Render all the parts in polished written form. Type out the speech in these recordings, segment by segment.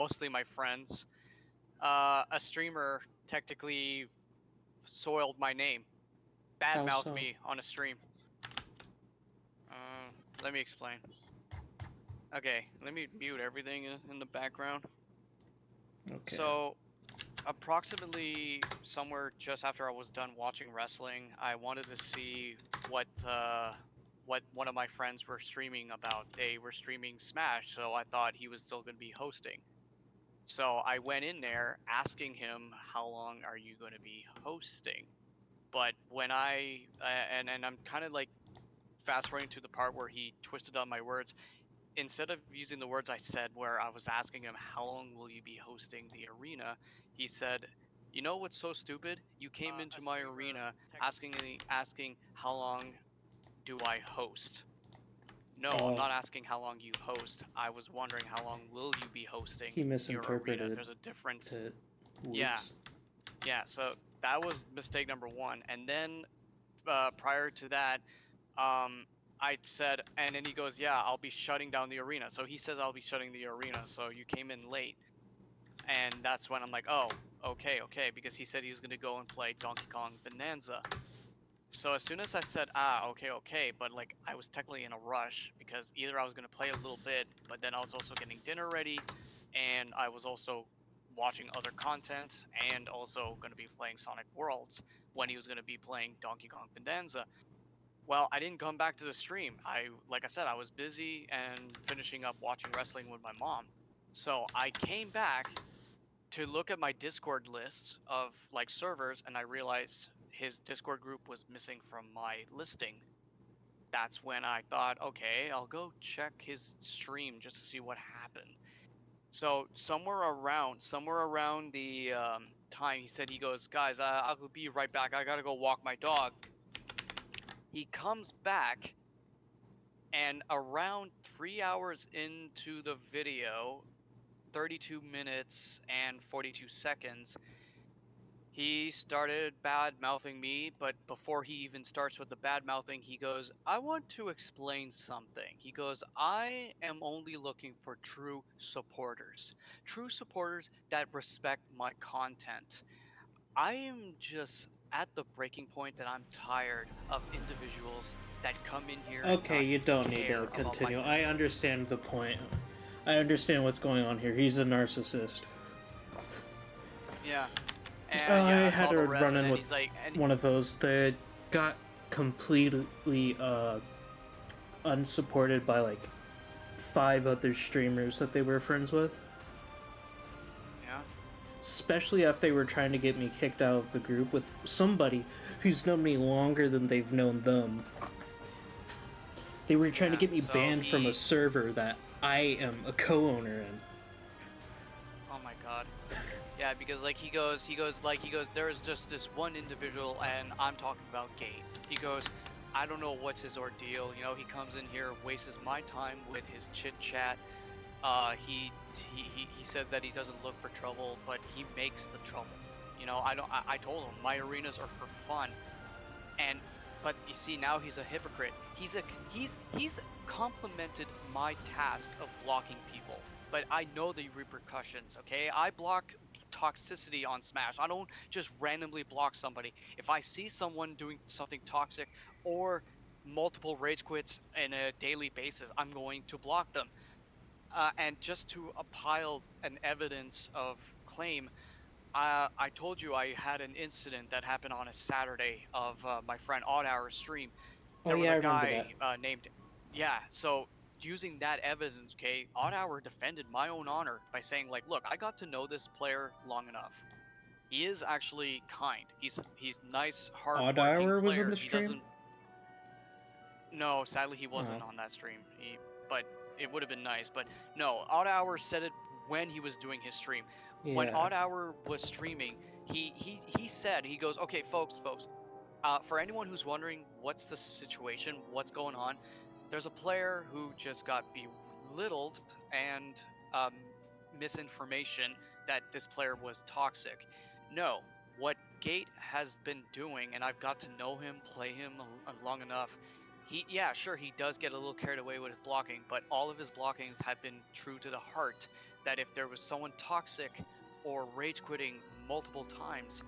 mostly my friends. A streamer technically soiled my name, How badmouthed so? me on a stream. Let me explain. Okay, let me mute everything in the background. Okay. So, approximately somewhere just after I was done watching wrestling, I wanted to see what one of my friends were streaming about. They were streaming Smash, so I thought he was still going to be hosting. So I went in there asking him, "How long are you going to be hosting?" But when and I'm kind of like fast forwarding to the part where he twisted up my words. Instead of using the words I said, where I was asking him, "How long will you be hosting the arena?" He said, "You know what's so stupid? You came into my arena asking how long do I host? No, I'm Oh, not asking how long you host. I was wondering how long will you be hosting he your arena? misinterpreted There's a difference." it. Yeah, Whoops. yeah. So that was mistake number one. And then prior to that, I said, and then he goes, "Yeah, I'll be shutting down the arena." So he says, "I'll be shutting the arena." So you came in late, and that's when I'm like, "Oh, okay, okay," because he said he was gonna go and play Donkey Kong Bonanza. So as soon as I said, "Ah, okay, okay," but like I was technically in a rush because either I was gonna play a little bit, but then I was also getting dinner ready, and I was also watching other content, and also gonna be playing Sonic Worlds when he was gonna be playing Donkey Kong Bonanza. Well, I didn't come back to the stream. Like I said, I was busy and finishing up watching wrestling with my mom. So I came back to look at my Discord list of like servers, and I realized his Discord group was missing from my listing. That's when I thought, okay, I'll go check his stream just to see what happened. So somewhere around the time he said, he goes, "Guys, I'll be right back. I gotta go walk my dog." He comes back, and around 3 hours into the video, 32 minutes and 42 seconds, he started bad mouthing me. But before he even starts with the bad mouthing, he goes, "I want to explain something." He goes, "I am only looking for true supporters that respect my content. I am just at the breaking point that I'm tired of individuals that come in here and Okay, not you don't need to care about my." continue. I understand the point. I understand what's going on here. He's a narcissist. Yeah. And I yeah, I had saw a the res, run and in then with he's like, and one of those that got completely unsupported by like 5 other streamers that they were friends with. yeah, Especially if they were trying to get me kicked out of the group with somebody who's known me longer than they've known them. They were trying to yeah. get me So banned from a server that I am a co-owner in. oh my god. Yeah, because like he goes, "There is just this one individual, and I'm talking about Gabe." He goes, "I don't know what's his ordeal. You know, he comes in here, wastes my time with his chit chat. He says that he doesn't look for trouble, but he makes the trouble. You know, I don't. I told him my arenas are for fun, and but you see, now he's a hypocrite. He's complimented my task of blocking people, but I know the repercussions. Okay, I block toxicity on Smash. I don't just randomly block somebody. If I see someone doing something toxic or multiple rage quits in a daily basis, I'm going to block them. And just to pile an evidence of claim, I told you I had an incident that happened on a Saturday of my friend Odd Hour stream. Oh There was yeah, a I remember that. guy named, yeah. So using that evidence, okay, Odd Hour defended my own honor by saying like, "Look, I got to know this player long enough. He is actually kind. He's nice, Odd hardworking Hour was in player. the He stream. doesn't." No, sadly he Oh wasn't on that stream. But it would have been nice. But no, Odd Hour said it when he was doing his stream. When yeah. Odd Hour was streaming, he said, he goes, "Okay, folks, for anyone who's wondering what's the situation, what's going on, there's a player who just got belittled and um, misinformation that this player was toxic. No, what Gate has been doing, and I've got to know him, play him long enough. Yeah, sure, he does get a little carried away with his blocking, but all of his blockings have been true to the heart. That if there was someone toxic or rage quitting multiple times,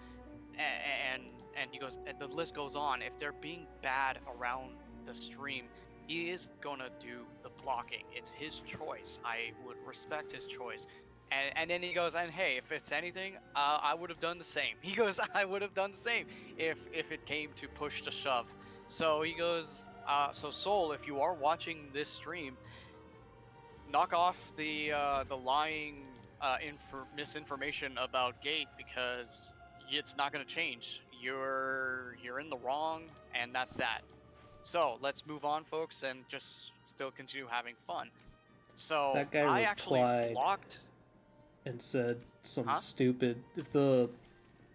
and he goes, and the list goes on. If they're being bad around the stream, he is gonna do the blocking. It's his choice. I would respect his choice. And then he goes, and hey, if it's anything, I would have done the same. He goes, I would have done the same if it came to push to shove. So he goes, so Soul, if you are watching this stream, knock off the lying misinformation about Gate, because it's not going to change. You're in the wrong, and that's that. So let's move on, folks, and just still continue having fun. So That guy I actually replied blocked. and said some Huh? stupid. If the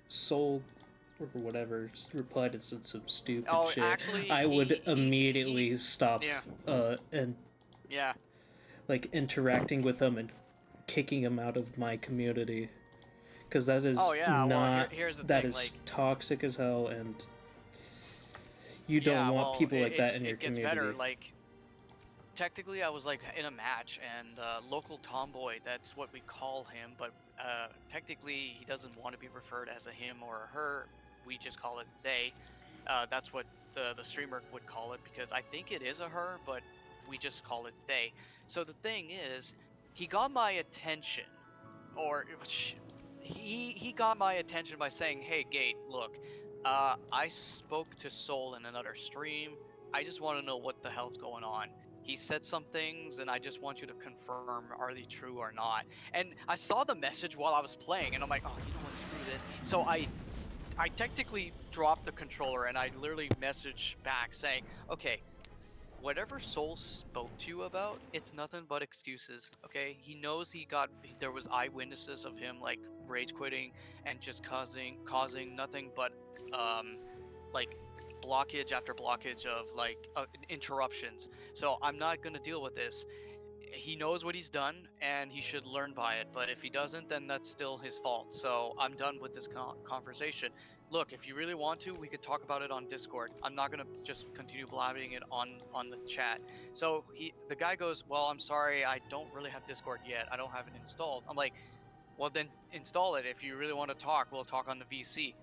soul or whatever replied and said some stupid Oh, shit, actually, I would immediately stop yeah, and yeah. like interacting with him and kicking him out of my community, because that Oh is yeah. Well, not, here's the that thing. is Like, toxic as hell, and you don't yeah. want Well, people like that in your it gets better. community. Like, technically I was like in a match, and local tomboy, that's what we call him, but technically he doesn't want to be referred as a him or a her. We just call it they. That's what the streamer would call it, because I think it is a her, but we just call it they. So the thing is, he got my attention, or he got my attention by saying, hey Gate, look, I spoke to Soul in another stream. I just want to know what the hell's going on. He said some things, and I just want you to confirm, are they true or not. And I saw the message while I was playing, and I'm like, oh, you know what, screw this. So I technically dropped the controller, and I literally messaged back saying, okay, whatever Soul spoke to you about, it's nothing but excuses. Okay, he knows there was eyewitnesses of him like rage quitting and just causing nothing but um like blockage after blockage of like interruptions. So I'm not gonna deal with this. He knows what he's done, and he should learn by it, but if he doesn't, then that's still his fault. So I'm done with this conversation. Look, if you really want to, we could talk about it on Discord. I'm not going to just continue blabbing it on the chat. So the guy goes, well, I'm sorry, I don't really have Discord yet, I don't have it installed. I'm like, well, then install it. If you really want to talk, we'll talk on the VC.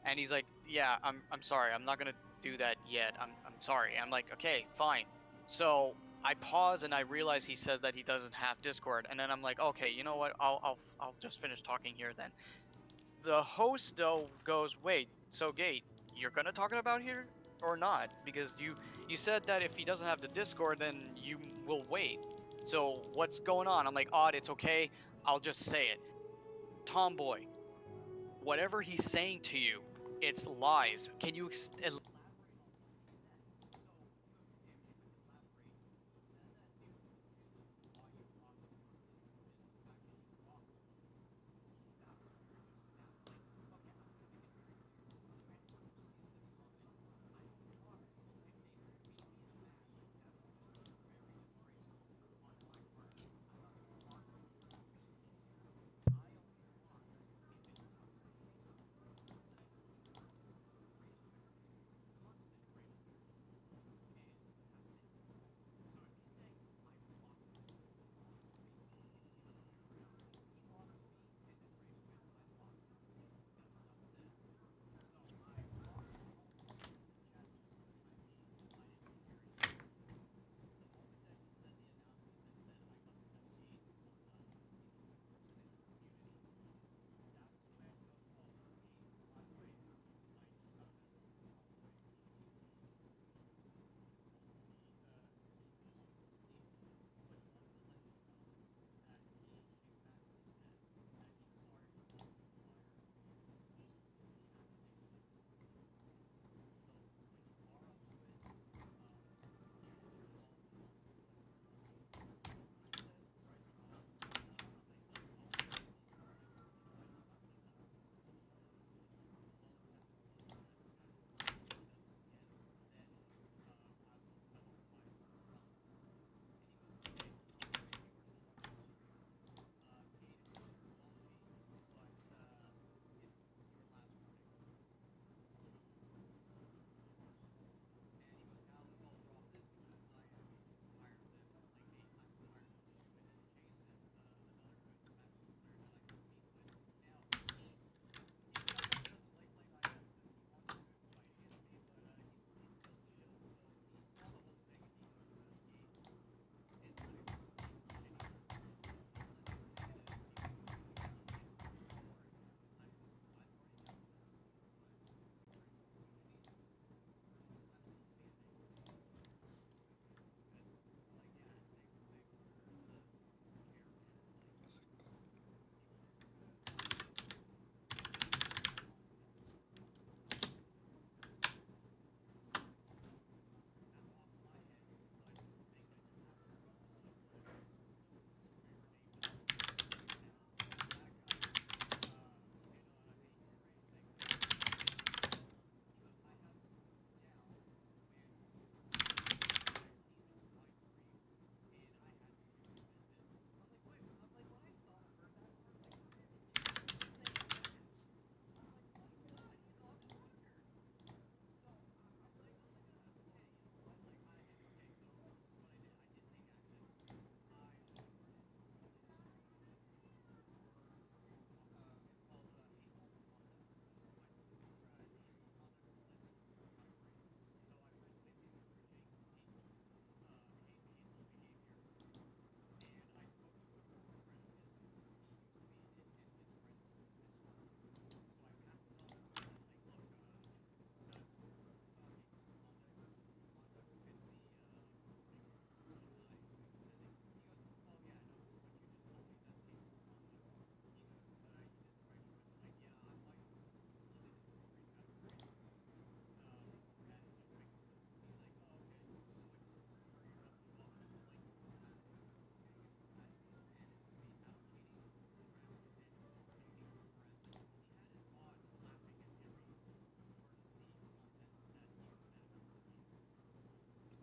And he's like, yeah, I'm sorry, I'm not going to do that yet, I'm sorry. I'm like, okay, fine. So I pause, and I realize he says that he doesn't have Discord, and then I'm like, okay, you know what? I'll just finish talking here then. The host though goes, wait, so Gate, you're gonna talk about here or not? Because you said that if he doesn't have the Discord, then you will wait. So what's going on? I'm like, Odd, it's okay. I'll just say it. Tomboy, whatever he's saying to you, it's lies. Can you elaborate on what he said? So if we could elaborate, he said that it was due to why you blocked him for is the fact that you blocked him. That was pretty much that. I'm like, okay, we can hear you. You introduced in this comment, I don't block Soul. I say we'd be in a match. That was very disgraceful on my part. I'm not gonna block him because you made him look bad. I only block if it's toxic. If it's not toxic, then I don't block.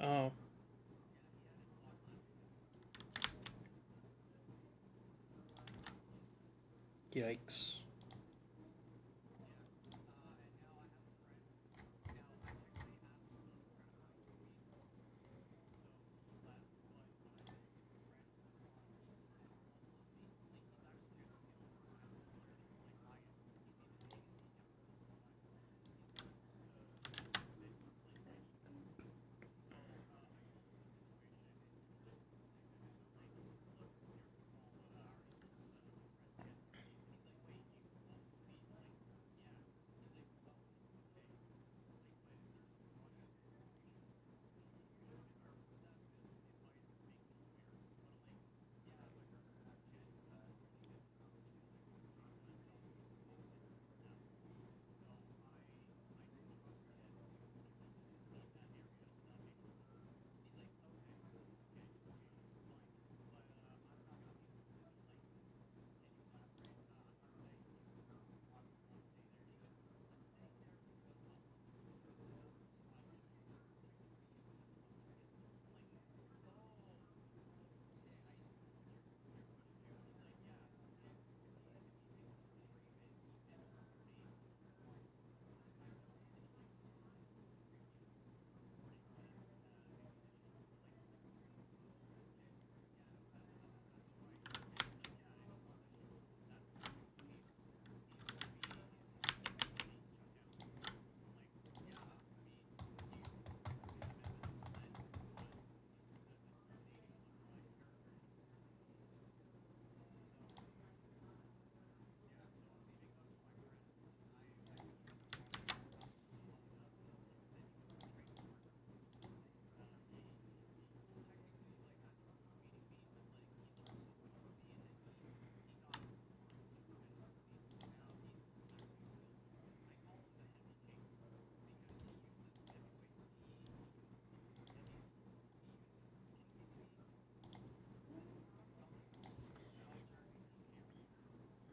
Oh. Yikes.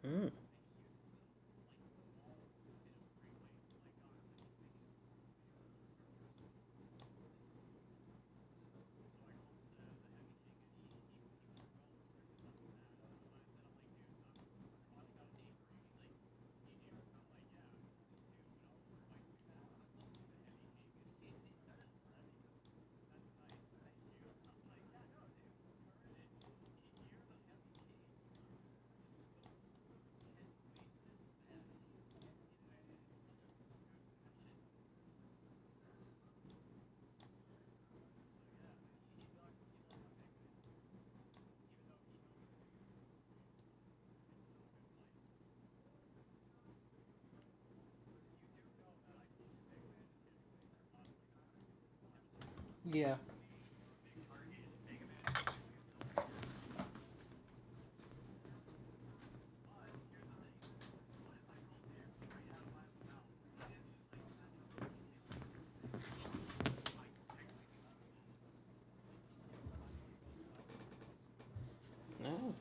Hmm. Yeah. Oh.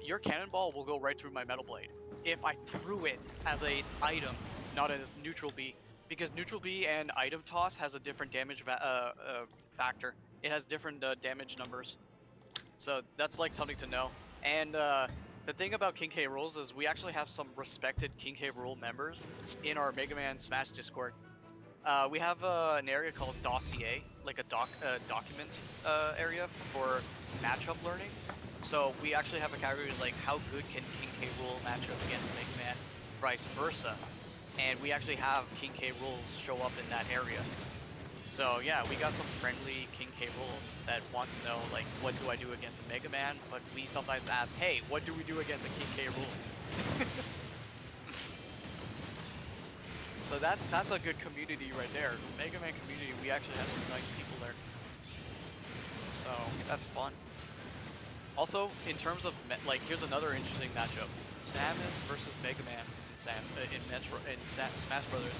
Your cannonball will go right through my metal blade if I threw it as a item, not as neutral B, because neutral B and item toss has a different damage factor. It has different damage numbers, so that's like something to know. And the thing about King K rules is we actually have some respected King K rule members in our Mega Man Smash Discord. We have an area called dossier, like a document area for matchup learnings. So we actually have a category like how good can King K rule match up against Mega Man, vice versa. And we actually have King K rules show up in that area. So yeah, we got some friendly King K rules that want to know like what do I do against a Mega Man, but we sometimes ask, hey, what do we do against a King K rule? So that's a good community right there. Mega Man community, we actually have some nice people there. So that's fun. Also, in terms of like, here's another interesting matchup: Samus versus Mega Man in Smash Brothers.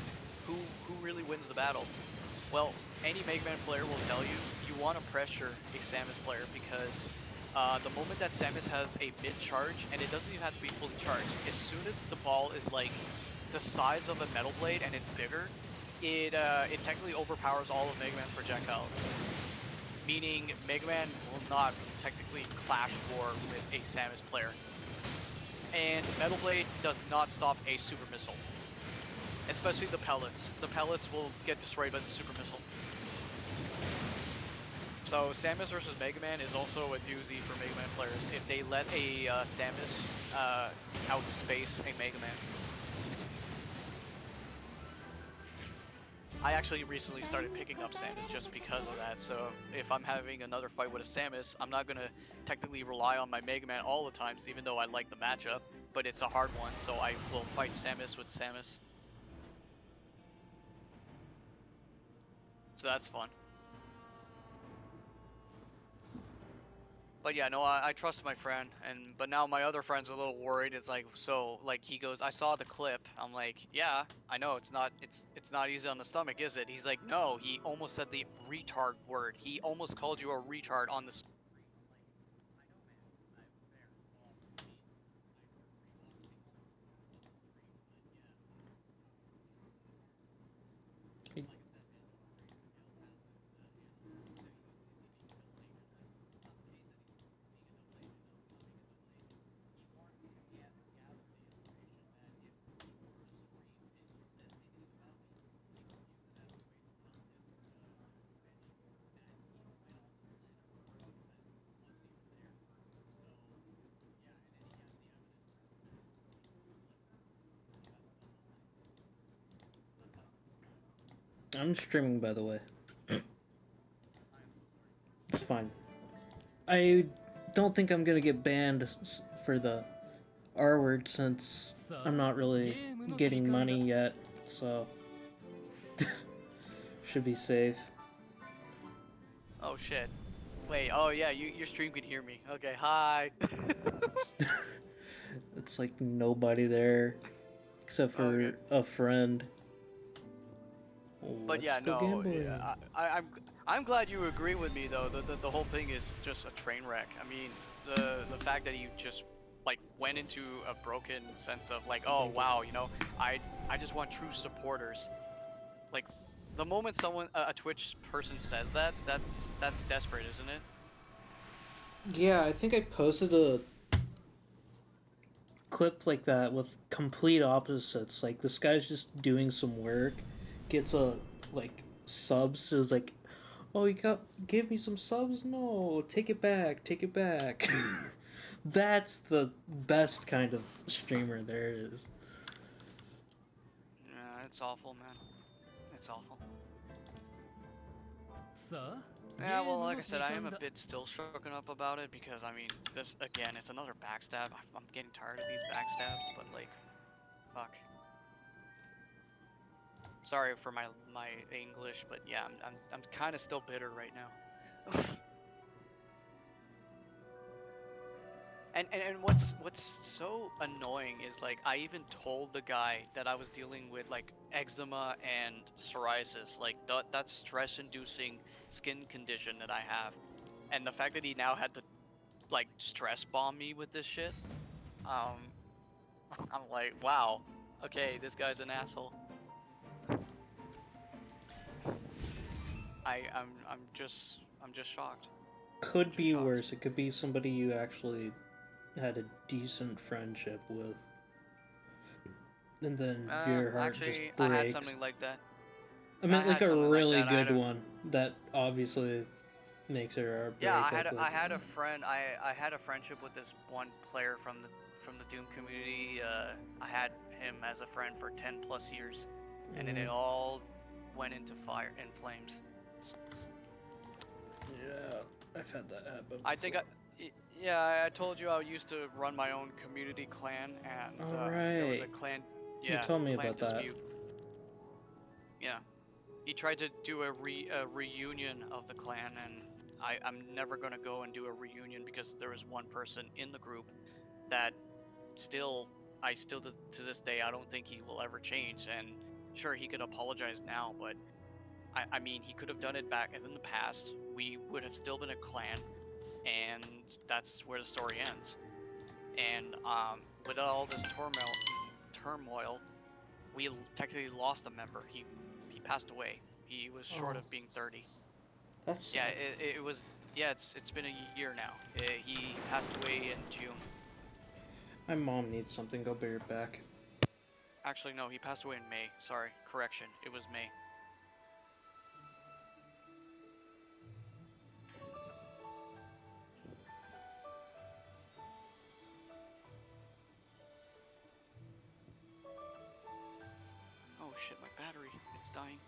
Who really wins the battle? Well, any Mega Man player will tell you you want to pressure a Samus player because the moment that Samus has a mid charge, and it doesn't even have to be fully charged, as soon as the ball is like the size of a metal blade and it's bigger, it technically overpowers all of Mega Man's projectiles. Meaning Mega Man will not technically clash war with a Samus player. And Metal Blade does not stop a super missile. Especially the pellets. The pellets will get destroyed by the super missile. So Samus versus Mega Man is also a doozy for Mega Man players if they let a Samus outspace a Mega Man. I actually recently started picking up Samus just because of that, so if I'm having another fight with a Samus, I'm not gonna technically rely on my Mega Man all the times, even though I like the matchup, but it's a hard one, so I will fight Samus with Samus. So that's fun. But yeah, no, I trust my friend, but now my other friend's a little worried. It's like, so like he goes, I saw the clip. I'm like, yeah, I know it's not easy on the stomach, is it? He's like, no, he almost said the retard word. He almost called you a retard on the screen. I'm streaming, by the way. It's fine. I don't think I'm gonna get banned for the R word since I'm not really getting money yet, so should be safe. Oh shit. Wait, oh yeah, your stream can hear me. Okay, hi. It's like nobody there except Okay. for a friend. But Let's yeah, go no, gambling. I'm glad you agree with me though. The whole thing is just a train wreck. I mean, the fact that you just like went into a broken sense of like, oh wow, you know, I just want true supporters. Like, the moment someone a Twitch person says that, that's desperate, isn't it? Yeah, I think I posted a clip like that with complete opposites. Like this guy's just doing some work, gets a like subs, is like, oh, you got give me some subs? No, take it back, take it back. That's the best kind of streamer there is. Yeah, it's awful, man. It's awful. Yeah, well, like I said, I am a bit still shooken up about it because, I mean, this, again, it's another backstab. I'm getting tired of these backstabs, but, like, fuck. Sorry for my English, but yeah, I'm kind of still bitter right now. And what's so annoying is like I even told the guy that I was dealing with like eczema and psoriasis, like that stress-inducing skin condition that I have, and the fact that he now had to like stress bomb me with this shit, um, I'm like, wow, okay, this guy's an asshole. I'm just shocked. I'm Could just be shocked. worse. It could be somebody you actually had a decent friendship with, and then your heart just Actually, I had breaks. something like that. I I meant like had a something like really that. I had good a one that obviously makes her heart Yeah, break. Like I had a friend. I had a friendship with this one player from the Doom community. I had him as a friend for 10 plus years, and then it all went into fire and flames. yeah, I've had that happen I think before. yeah, I told you I used to run my own community clan, and All there was a right, clan, you yeah, told me clan about that. dispute. Yeah. He tried to do a reunion of the clan, and I'm never gonna go and do a reunion because there was one person in the group that still I still to this day I don't think he will ever change. And sure, he could apologize now, but I mean he could have done it back in the past. We would have still been a clan, and that's where the story ends. And with all this turmoil, we technically lost a member. He passed away. He was short Oh, of being 30. that's Yeah, sad. it was. Yeah, it's been a year now. He passed away in June. My mom needs something. Go be right back. Actually, no, he passed away in May. Sorry, correction. It was May. Oh shit, my battery. It's dying.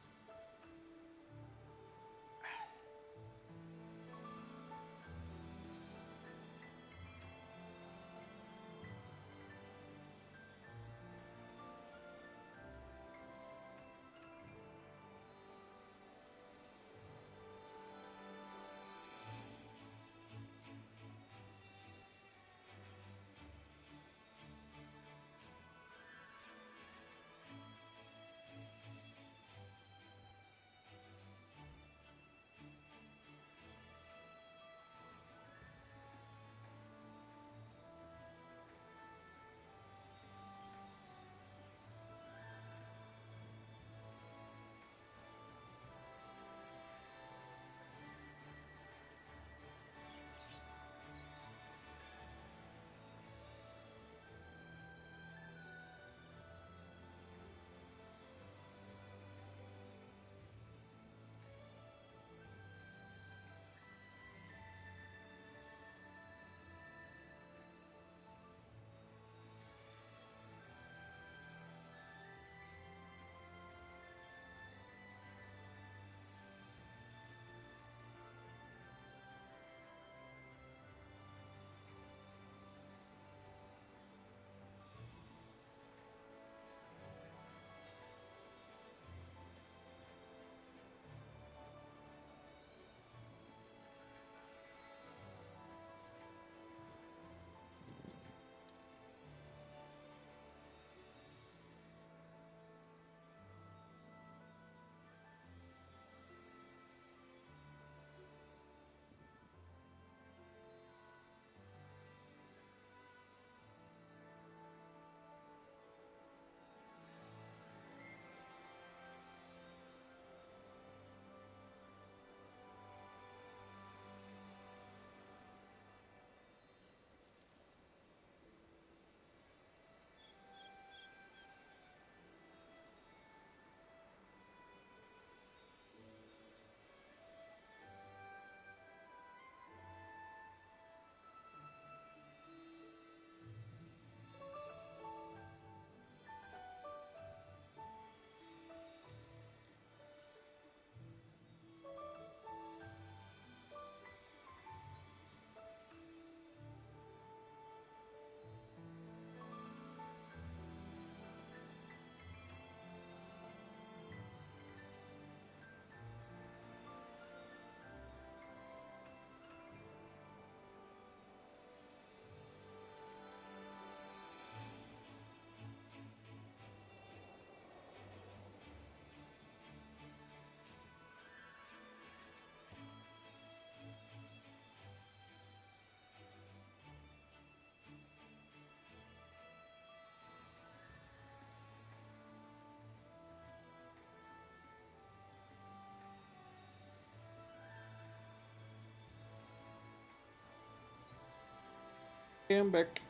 Okay, I'm back.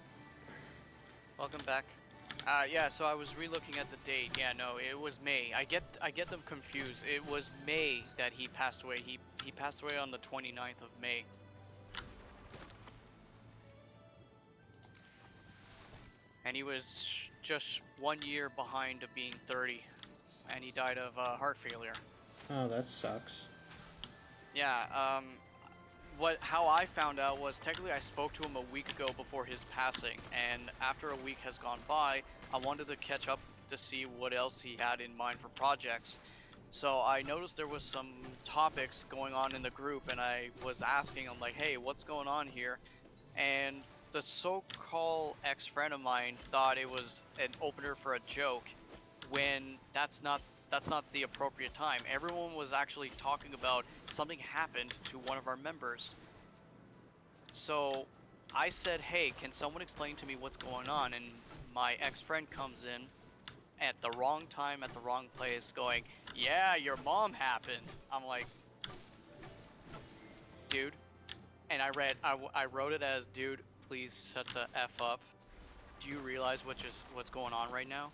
Welcome back. Yeah, so I was relooking at the date. Yeah, no, it was May. I get them confused. It was May that he passed away. He passed away on the 29th of May. And he was just 1 year behind of being 30, and he died of heart failure. Oh, that sucks. Yeah. How I found out was technically I spoke to him a week ago before his passing, and after a week has gone by, I wanted to catch up to see what else he had in mind for projects. So I noticed there was some topics going on in the group, and I was asking, I'm like, hey, what's going on here? And the so-called ex-friend of mine thought it was an opener for a joke, when that's not the appropriate time. Everyone was actually talking about something happened to one of our members. So I said, hey, can someone explain to me what's going on? And my ex-friend comes in at the wrong time, at the wrong place, going, yeah, your mom happened. I'm like, dude. And I wrote it as, dude, please shut the F up. Do you realize what's going on right now?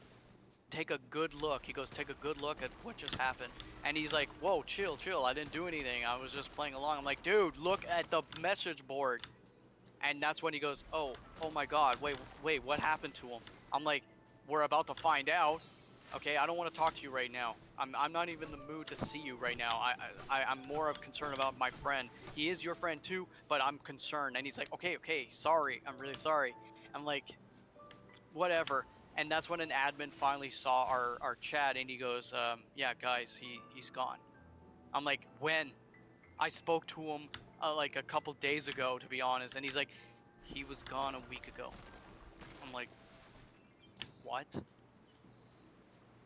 Take a good look. He goes, take a good look at what just happened. And he's like, whoa, chill, chill. I didn't do anything. I was just playing along. I'm like, dude, look at the message board. And that's when he goes, oh my God, wait, what happened to him? I'm like, we're about to find out. Okay, I don't want to talk to you right now. I'm not even in the mood to see you right now. I'm more of concerned about my friend. He is your friend too, but I'm concerned. And he's like, okay, sorry. I'm really sorry. I'm like, whatever. And that's when an admin finally saw our chat, and he goes, yeah, guys, he's gone. I'm like, when? I spoke to him like a couple days ago, to be honest, and he's like, he was gone a week ago. I'm like, what?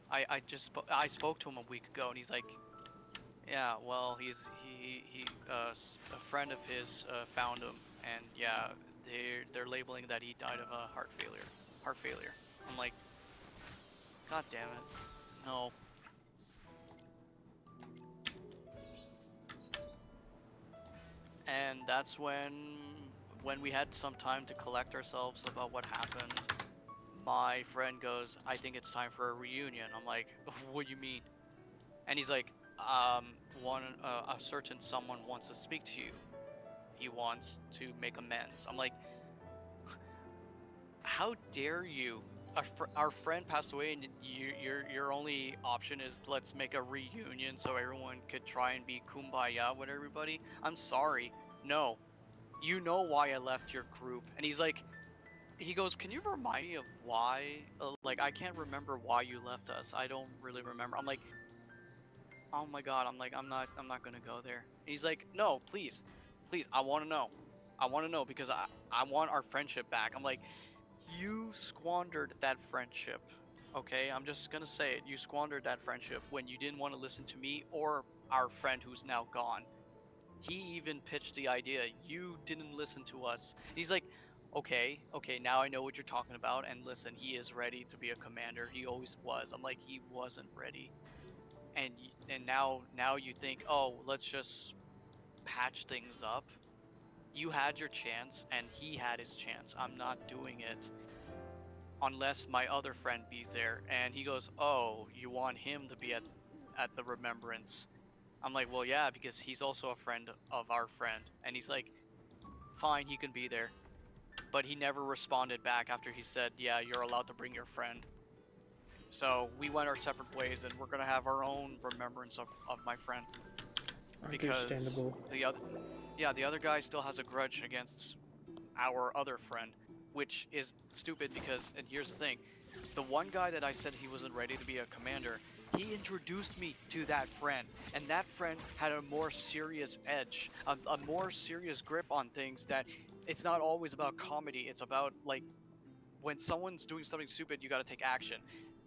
I spoke to him a week ago, and he's like, yeah, well, a friend of his found him, and yeah, they're labeling that he died of a heart failure. Heart failure. I'm like, God damn it, no. And that's when we had some time to collect ourselves about what happened, my friend goes, I think it's time for a reunion. I'm like, what do you mean? And he's like, a certain someone wants to speak to you. He wants to make amends. I'm like, how dare you? Our friend passed away, and your only option is let's make a reunion so everyone could try and be kumbaya with everybody. I'm sorry, no. You know why I left your group. And he goes, can you remind me of why? Like, I can't remember why you left us. I don't really remember. I'm like, oh my God. I'm not gonna go there. And he's like, no, please, I want to know. I want to know because I want our friendship back. I'm like, you squandered that friendship. Okay, I'm just gonna say it. You squandered that friendship when you didn't want to listen to me or our friend who's now gone. He even pitched the idea. You didn't listen to us. He's like, okay, now I know what you're talking about. And listen, he is ready to be a commander. He always was. I'm like, he wasn't ready. And now you think, oh, let's just patch things up. You had your chance, and he had his chance. I'm not doing it unless my other friend be there. And he goes, oh, you want him to be at the remembrance? I'm like, well, yeah, because he's also a friend of our friend. And he's like, fine, he can be there. But he never responded back after he said, yeah, you're allowed to bring your friend. So we went our separate ways, and we're gonna have our own remembrance of my friend, because Understandable. the other guy still has a grudge against our other friend, which is stupid because, and here's the thing, the one guy that I said he wasn't ready to be a commander, he introduced me to that friend, and that friend had a more serious edge, a more serious grip on things, that it's not always about comedy, it's about, like, when someone's doing something stupid, you got to take action.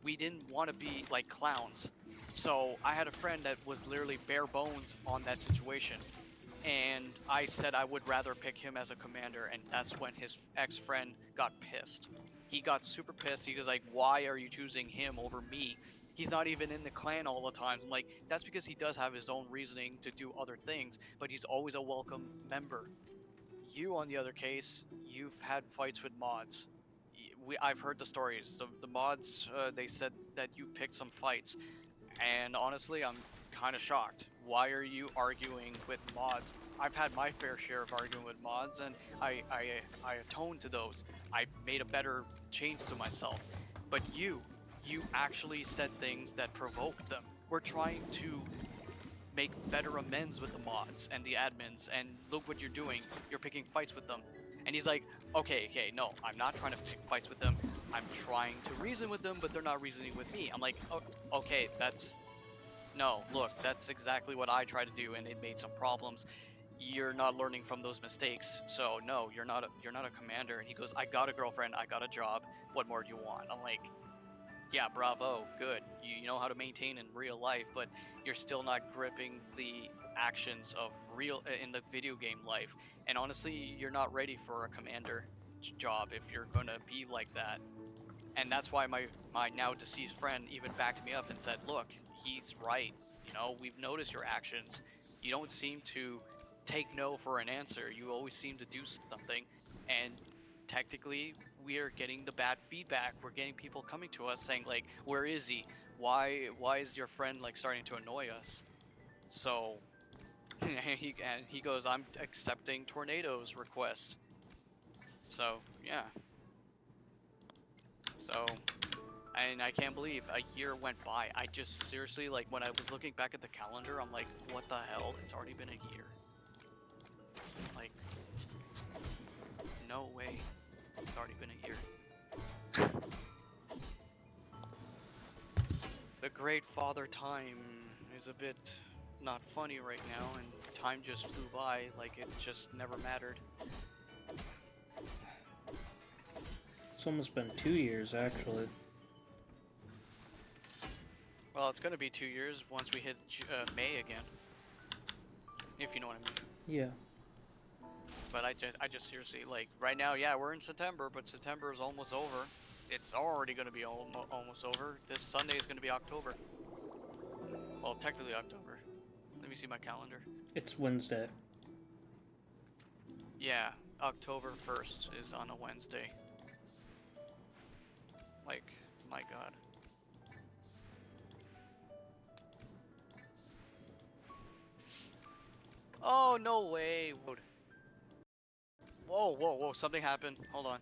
We didn't want to be like clowns. So I had a friend that was literally bare bones on that situation, and I said I would rather pick him as a commander, and that's when his ex-friend got pissed. He got super pissed. He was like, why are you choosing him over me? He's not even in the clan all the time. I'm like, that's because he does have his own reasoning to do other things, but he's always a welcome member. You, on the other case, you've had fights with mods. I've heard the stories. The mods, they said that you picked some fights, and honestly, I'm kind of shocked. Why are you arguing with mods? I've had my fair share of arguing with mods, and I atoned to those. I made a better change to myself. But you actually said things that provoked them. We're trying to make better amends with the mods and the admins, and look what you're doing. You're picking fights with them. And he's like, okay, no, I'm not trying to pick fights with them. I'm trying to reason with them, but they're not reasoning with me. I'm like, oh, okay, no, look, that's exactly what I tried to do, and it made some problems. You're not learning from those mistakes. So no, you're not a commander. And he goes, I got a girlfriend, I got a job. What more do you want? I'm like, yeah, bravo, good. You know how to maintain in real life, but you're still not gripping the actions of real in the video game life. And honestly, you're not ready for a commander job if you're gonna be like that. And that's why my now deceased friend even backed me up and said, look, he's right. You know, we've noticed your actions. You don't seem to take no for an answer. You always seem to do something. And technically, we are getting the bad feedback. We're getting people coming to us saying like, where is he? Why is your friend like starting to annoy us? So he goes, I'm accepting Tornado's request. So yeah. So and I can't believe a year went by. I just seriously, like, when I was looking back at the calendar, I'm like, what the hell? It's already been a year. Like, no way. It's already been a year. The great father time is a bit not funny right now, and time just flew by like it just never mattered. It's almost been 2 years, actually. Well, it's gonna be 2 years once we hit May again, if you know what I mean. Yeah. But I just seriously, like, right now, yeah, we're in September, but September is almost over. It's already going to be almost over. This Sunday is going to be October. Well, technically October. Let me see my calendar. It's Wednesday. Yeah, October 1st is on a Wednesday. Like, my god. Oh, no way. Whoa, whoa, whoa, something happened. Hold on.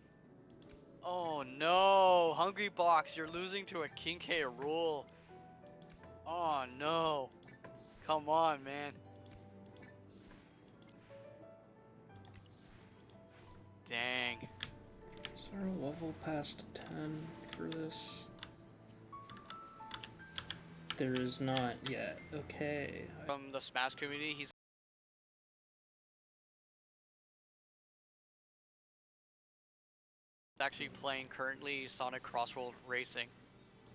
Oh no, Hungry Box, you're losing to a King K rule. Oh no. Come on, man. Dang. Is there a level past 10 for this? There is not yet. Okay. From the Smash community, he's actually playing currently Sonic Crossroad Racing.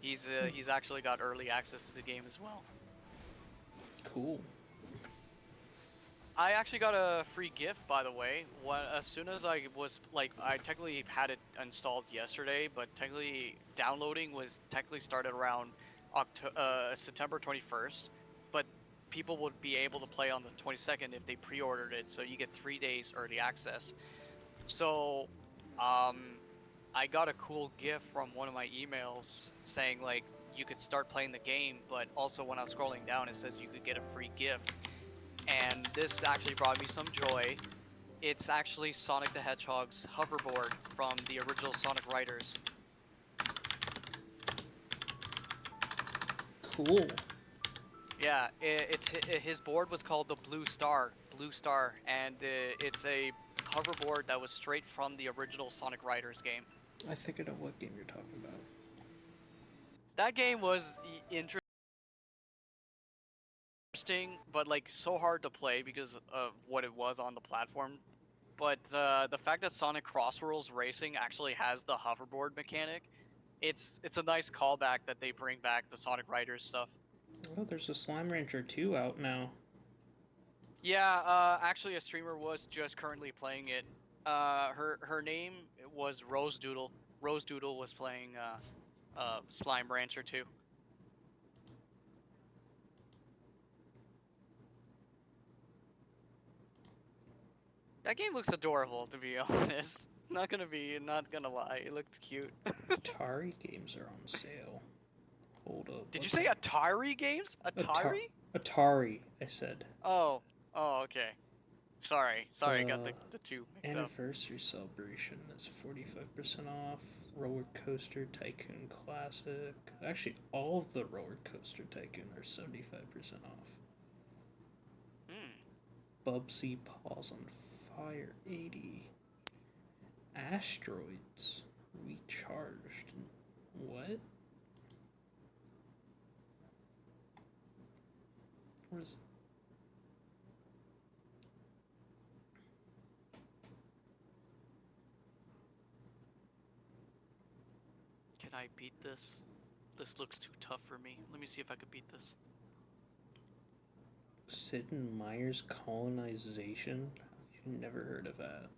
He's actually got early access to the game as well. Cool. I actually got a free gift, by the way. As soon as I was like, I technically had it installed yesterday, but technically downloading was technically started around September 21st. But people would be able to play on the 22nd if they pre-ordered it, so you get 3 days early access. So, um, I got a cool gift from one of my emails saying like you could start playing the game, but also when I was scrolling down, it says you could get a free gift. And this actually brought me some joy. It's actually Sonic the Hedgehog's hoverboard from the original Sonic writers. Cool. Yeah, his board was called the Blue Star, and it's a hoverboard that was straight from the original Sonic writers game. I think I know what game you're talking about. That game was interesting, but like so hard to play because of what it was on the platform. But the fact that Sonic Crossworlds Racing actually has the hoverboard mechanic, it's a nice callback that they bring back the Sonic Riders stuff. Oh, there's a Slime Rancher 2 out now. Yeah, actually a streamer was just currently playing it. Her name was Rose Doodle. Rose Doodle was playing Slime Rancher 2. That game looks adorable, to be honest. Not gonna lie, it looked cute. Atari games are on sale. Hold up. Did you say Atari games? Atari? Atari, I said. Oh, oh, okay. Sorry, I got the two mixed up. Anniversary celebration is 45% off. Roller Coaster Tycoon Classic. Actually, all of the Roller Coaster Tycoon are 75% off. Hmm. Bubsy Paws on Fire 80. Asteroids Recharged. What? Can I beat this? This looks too tough for me. Let me see if I could beat this. Sid and Meier's colonization? I've never heard of that.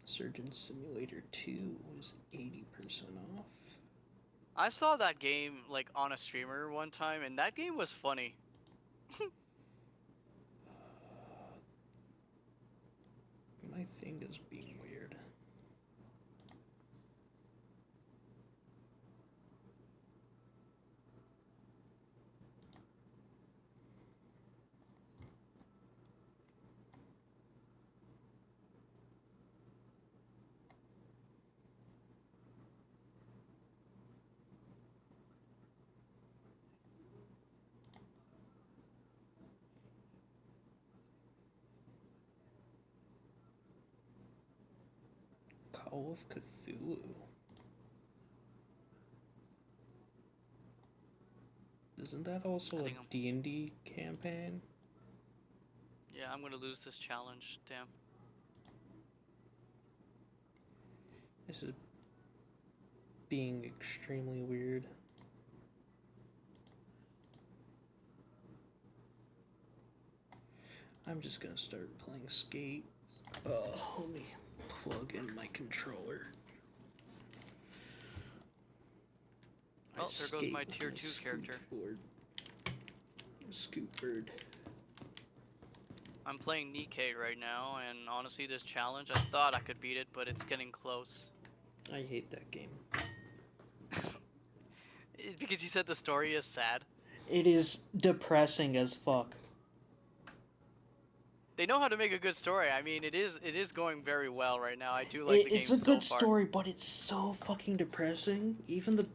Surgeon Simulator 2 was 80% off. I saw that game like on a streamer one time, and that game was funny. My thing is being weird. Call of Cthulhu. Isn't that also a D&D campaign? Yeah, I'm gonna lose this challenge. Damn. This is being extremely weird. I'm just gonna start playing Skate. Let me plug in my controller. Oh, there goes my tier 2 character. Scootbird. I'm playing Nikkei right now, and honestly, this challenge, I thought I could beat it, but it's getting close. I hate that game. Because you said the story is sad. It is depressing as fuck. They know how to make a good story. I mean, it is going very well right now. I do like the game so far. It's a good story, but it's so fucking depressing. Even the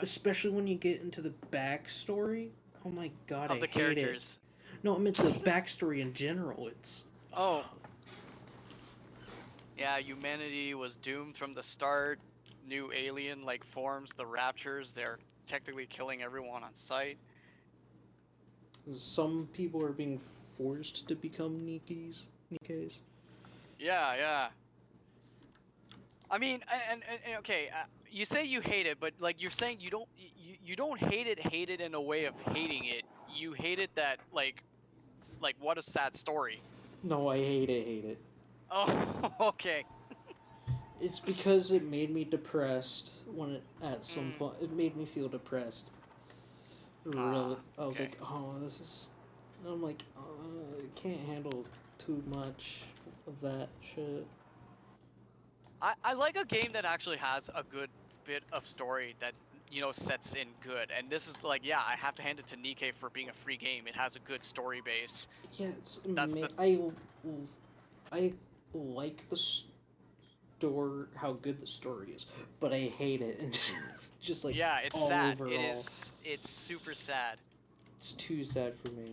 especially when you get into the backstory. Oh my god, I hate characters. It. No, I meant the backstory in general. It's yeah, humanity was doomed from the start. New alien like forms the Raptures. They're technically killing everyone on sight. Some people are being forced to become Nikkeis. Yeah. I mean, and okay, you say you hate it, but like you're saying you don't hate it in a way of hating it. You hate it that like what a sad story. No, I hate it. Oh, okay. It's because it made me depressed when it at some point it made me feel depressed. Really, I was like, oh, this is. I'm like, I can't handle too much of that shit. I like a game that actually has a good bit of story that sets in good, and this is like, yeah, I have to hand it to Nikkei for being a free game. It has a good story base. Yeah, it's I like the story, how good the story is, but I hate it, and just like yeah, it's all sad. overall. It's super sad. It's too sad for me.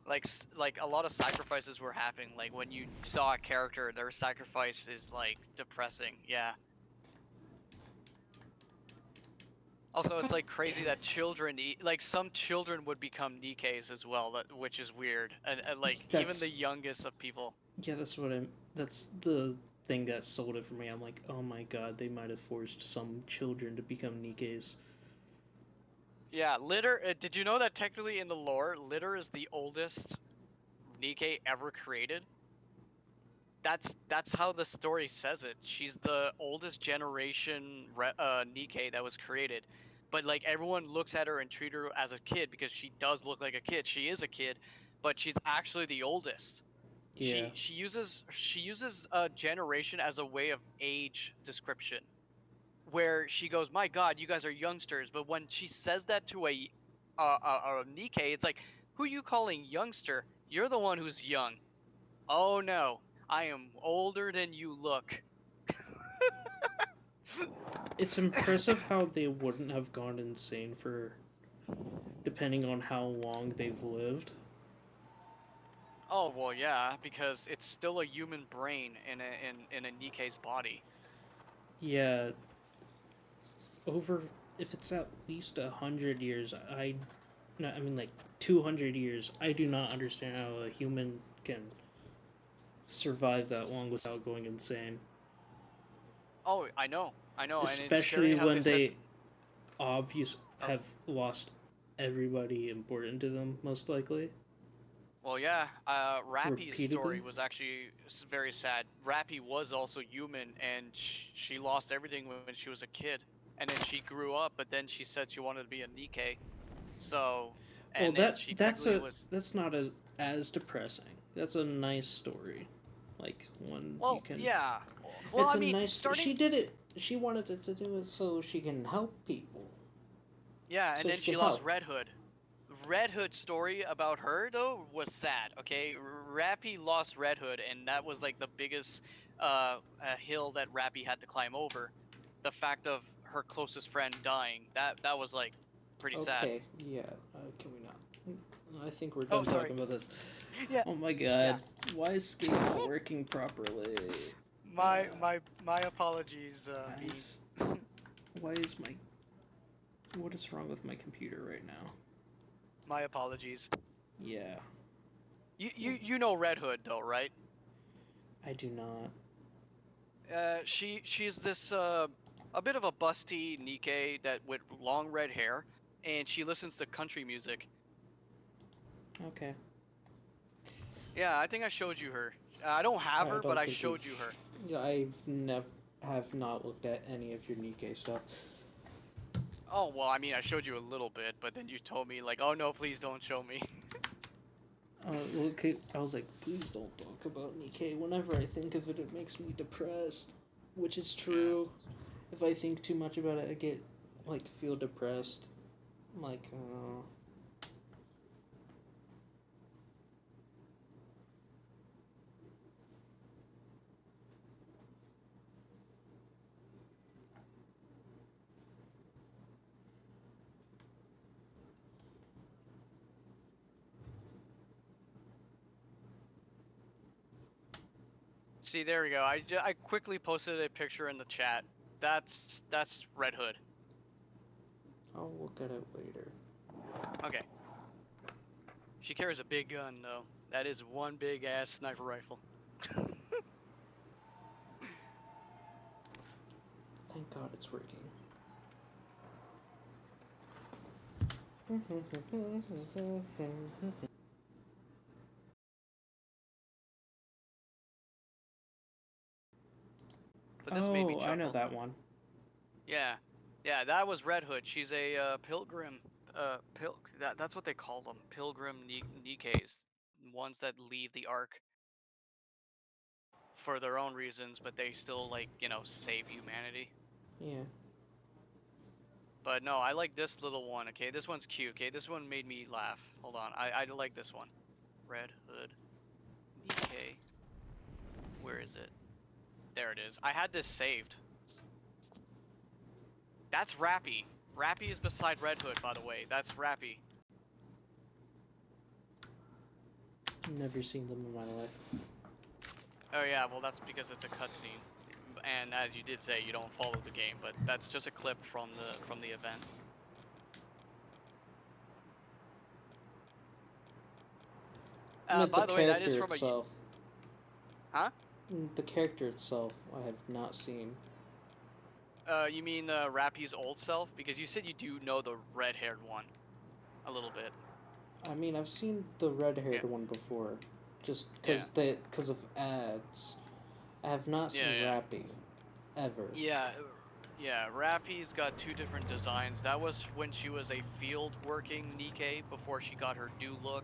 Like a lot of sacrifices were happening. Like when you saw a character, their sacrifice is like depressing. Yeah. Also, it's like crazy that children like some children would become Nikkeis as well, which is weird. And like even the youngest of people. Yeah, that's the thing that sold it for me. I'm like, oh my god, they might have forced some children to become Nikkeis. Yeah, Litter. Did you know that technically in the lore, Litter is the oldest Nikkei ever created? That's how the story says it. She's the oldest generation Nikkei that was created. But like everyone looks at her and treat her as a kid because she does look like a kid. She is a kid, but she's actually the oldest. Yeah. She uses a generation as a way of age description, where she goes, "My God, you guys are youngsters." But when she says that to a Nikkei, it's like, "Who you calling youngster? You're the one who's young." Oh no, I am older than you look. It's impressive how they wouldn't have gone insane for, depending on how long they've lived. Oh well, yeah, because it's still a human brain in a Nikkei's body. Yeah. over if it's at least 100 years, I no, I mean like 200 years. I do not understand how a human can survive that long without going insane. Oh, I know, and it's Especially scary how they when said. they obvious Oh, have lost everybody important to them, most likely well, yeah. Rappy's story repeatedly. was actually very sad. Rappy was also human, and she lost everything when she was a kid, and then she grew up, but then she said she wanted to be a Nikkei. So, Well, and then she technically was. that's not as depressing. That's a nice story, like one you Well, can. yeah. Well, It's I a mean, nice. starting. She did it. She wanted it to do it so she can help people. Yeah, and So then she can she lost help. Red Hood. Red Hood's story about her though was sad. Okay, Rappy lost Red Hood, and that was like the biggest hill that Rappy had to climb over. The fact of her closest friend dying. That was like pretty sad. Okay. Yeah. Can we not? I think we're Oh, done sorry. talking about this. Yeah, Oh my yeah. god. Why is skate not working properly? My apologies, I Bean. s- why is my what is wrong with my computer right now? My apologies. Yeah, You know Red Hood though, right? I do not. She's this a bit of a busty Nikkei that with long red hair, and she listens to country music. Okay. Yeah, I think I showed you her. I don't have I her, but don't I think you. showed you her. Yeah, I've never have not looked at any of your Nikkei stuff. Oh well, I mean I showed you a little bit, but then you told me like, oh no, please don't show me. Okay, I was like, please don't talk about Nikkei. Whenever I think of it, it makes me depressed, which is Yeah. true. If I think too much about it, I get like feel depressed. I'm like, See, there we go. I quickly posted a picture in the chat. That's Red Hood. I'll look at it later. Okay. She carries a big gun though. That is one big ass sniper rifle. Thank God it's working. But this made me Oh, I know chuckle. that one. Yeah, yeah, that was Red Hood. She's a pilgrim. That's what they call them. Pilgrim Nikkeis, ones that leave the Ark for their own reasons, but they still like save humanity. Yeah. But no, I like this little one. Okay, this one's cute. Okay, this one made me laugh. Hold on, I like this one. Red Hood Nikkei. Where is it? There it is. I had this saved. That's Rappy. Rappy is beside Red Hood, by the way. That's Rappy. Never seen them in my life. Oh yeah, well that's because it's a cutscene, and as you did say, you don't follow the game, but that's just a clip from the event. I meant the By the way, that is character from a. itself. Huh? The character itself, I have not seen. You mean Rappy's old self? Because you said you do know the red-haired one a little bit. I mean, I've seen the red-haired Yeah. one before, just Yeah. because of ads. I have not Yeah. seen Yeah. Rappy, ever. Yeah. Yeah. Rappy's got two different designs. That was when she was a field working Nikkei before she got her new look.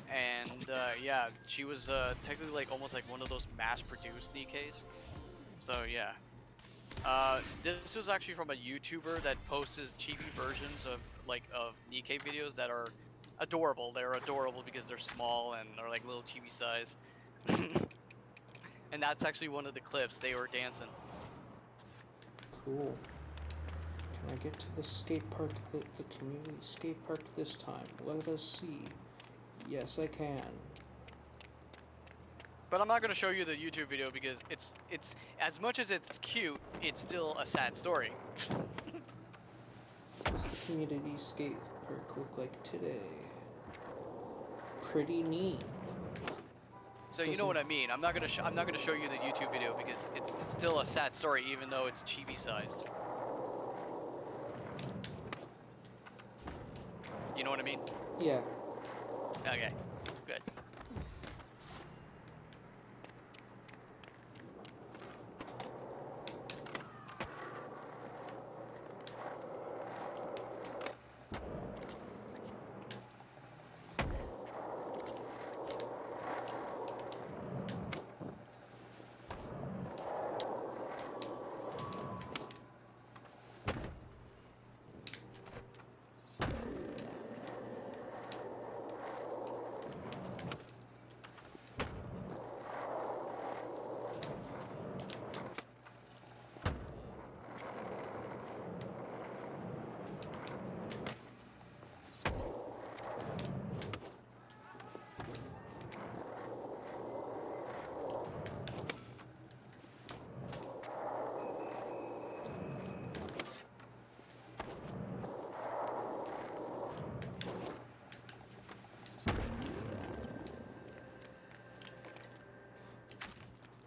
And yeah, she was technically like almost like one of those mass-produced Nikkeis. So yeah. This was actually from a YouTuber that posts chibi versions of Nikkei videos that are adorable. They're adorable because they're small and they're like little chibi size. And that's actually one of the clips. They were dancing. Cool. Can I get to the skate park, the community skate park this time? Let us see. Yes, I can. But I'm not gonna show you the YouTube video because it's as much as it's cute, it's still a sad story. community skate park look like today? Pretty neat. So you know Doesn't- what I mean. I'm not gonna show you the YouTube video because it's still a sad story even though it's chibi sized. You know what I mean? Yeah. Okay, good.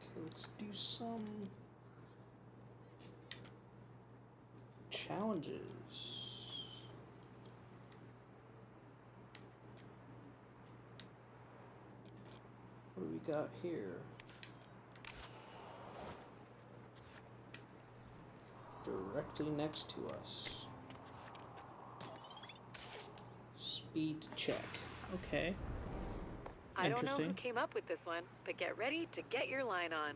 Okay, let's do some challenges. What do we got here? Directly next to us. Speed check. Okay. I don't know who Interesting. came up with this one, but get ready to get your line on.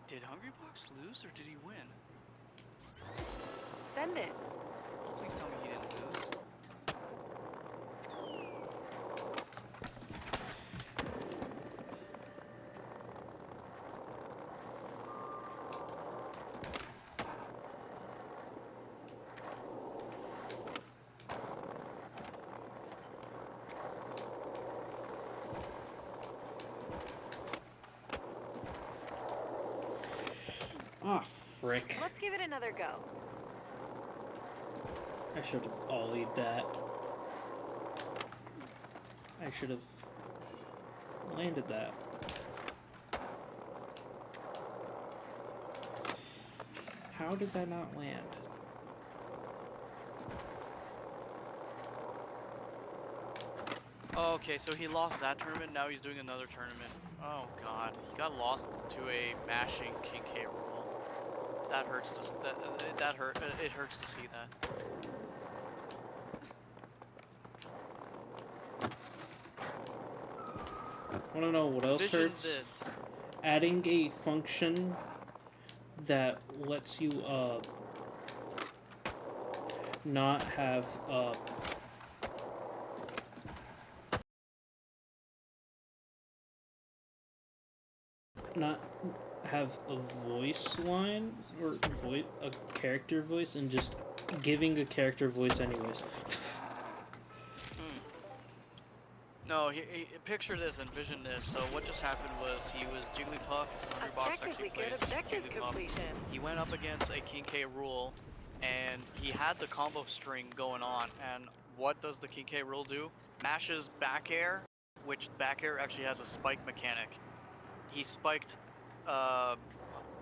Did Hungrybox lose or did he win? Send it. Please tell me he didn't lose. Ah, frick. Let's give it another go. I should have ollied that. I should have landed that. How did that not land? Oh, okay, so he lost that tournament, now he's doing another tournament. Oh god, he got lost to a mashing King K rule. That hurts to it hurts to see that. Wanna know what else Vision hurts? this. Adding a function that lets you not have not have a voice line or a character voice and just giving a character voice anyways. No, picture this, envision this. So what just happened was he was Jigglypuff. Hungrybox actually Objectively plays good objective Jigglypuff. completion. He went up against a King K rule, and he had the combo string going on. And what does the King K rule do? Mashes back air, which back air actually has a spike mechanic. He spiked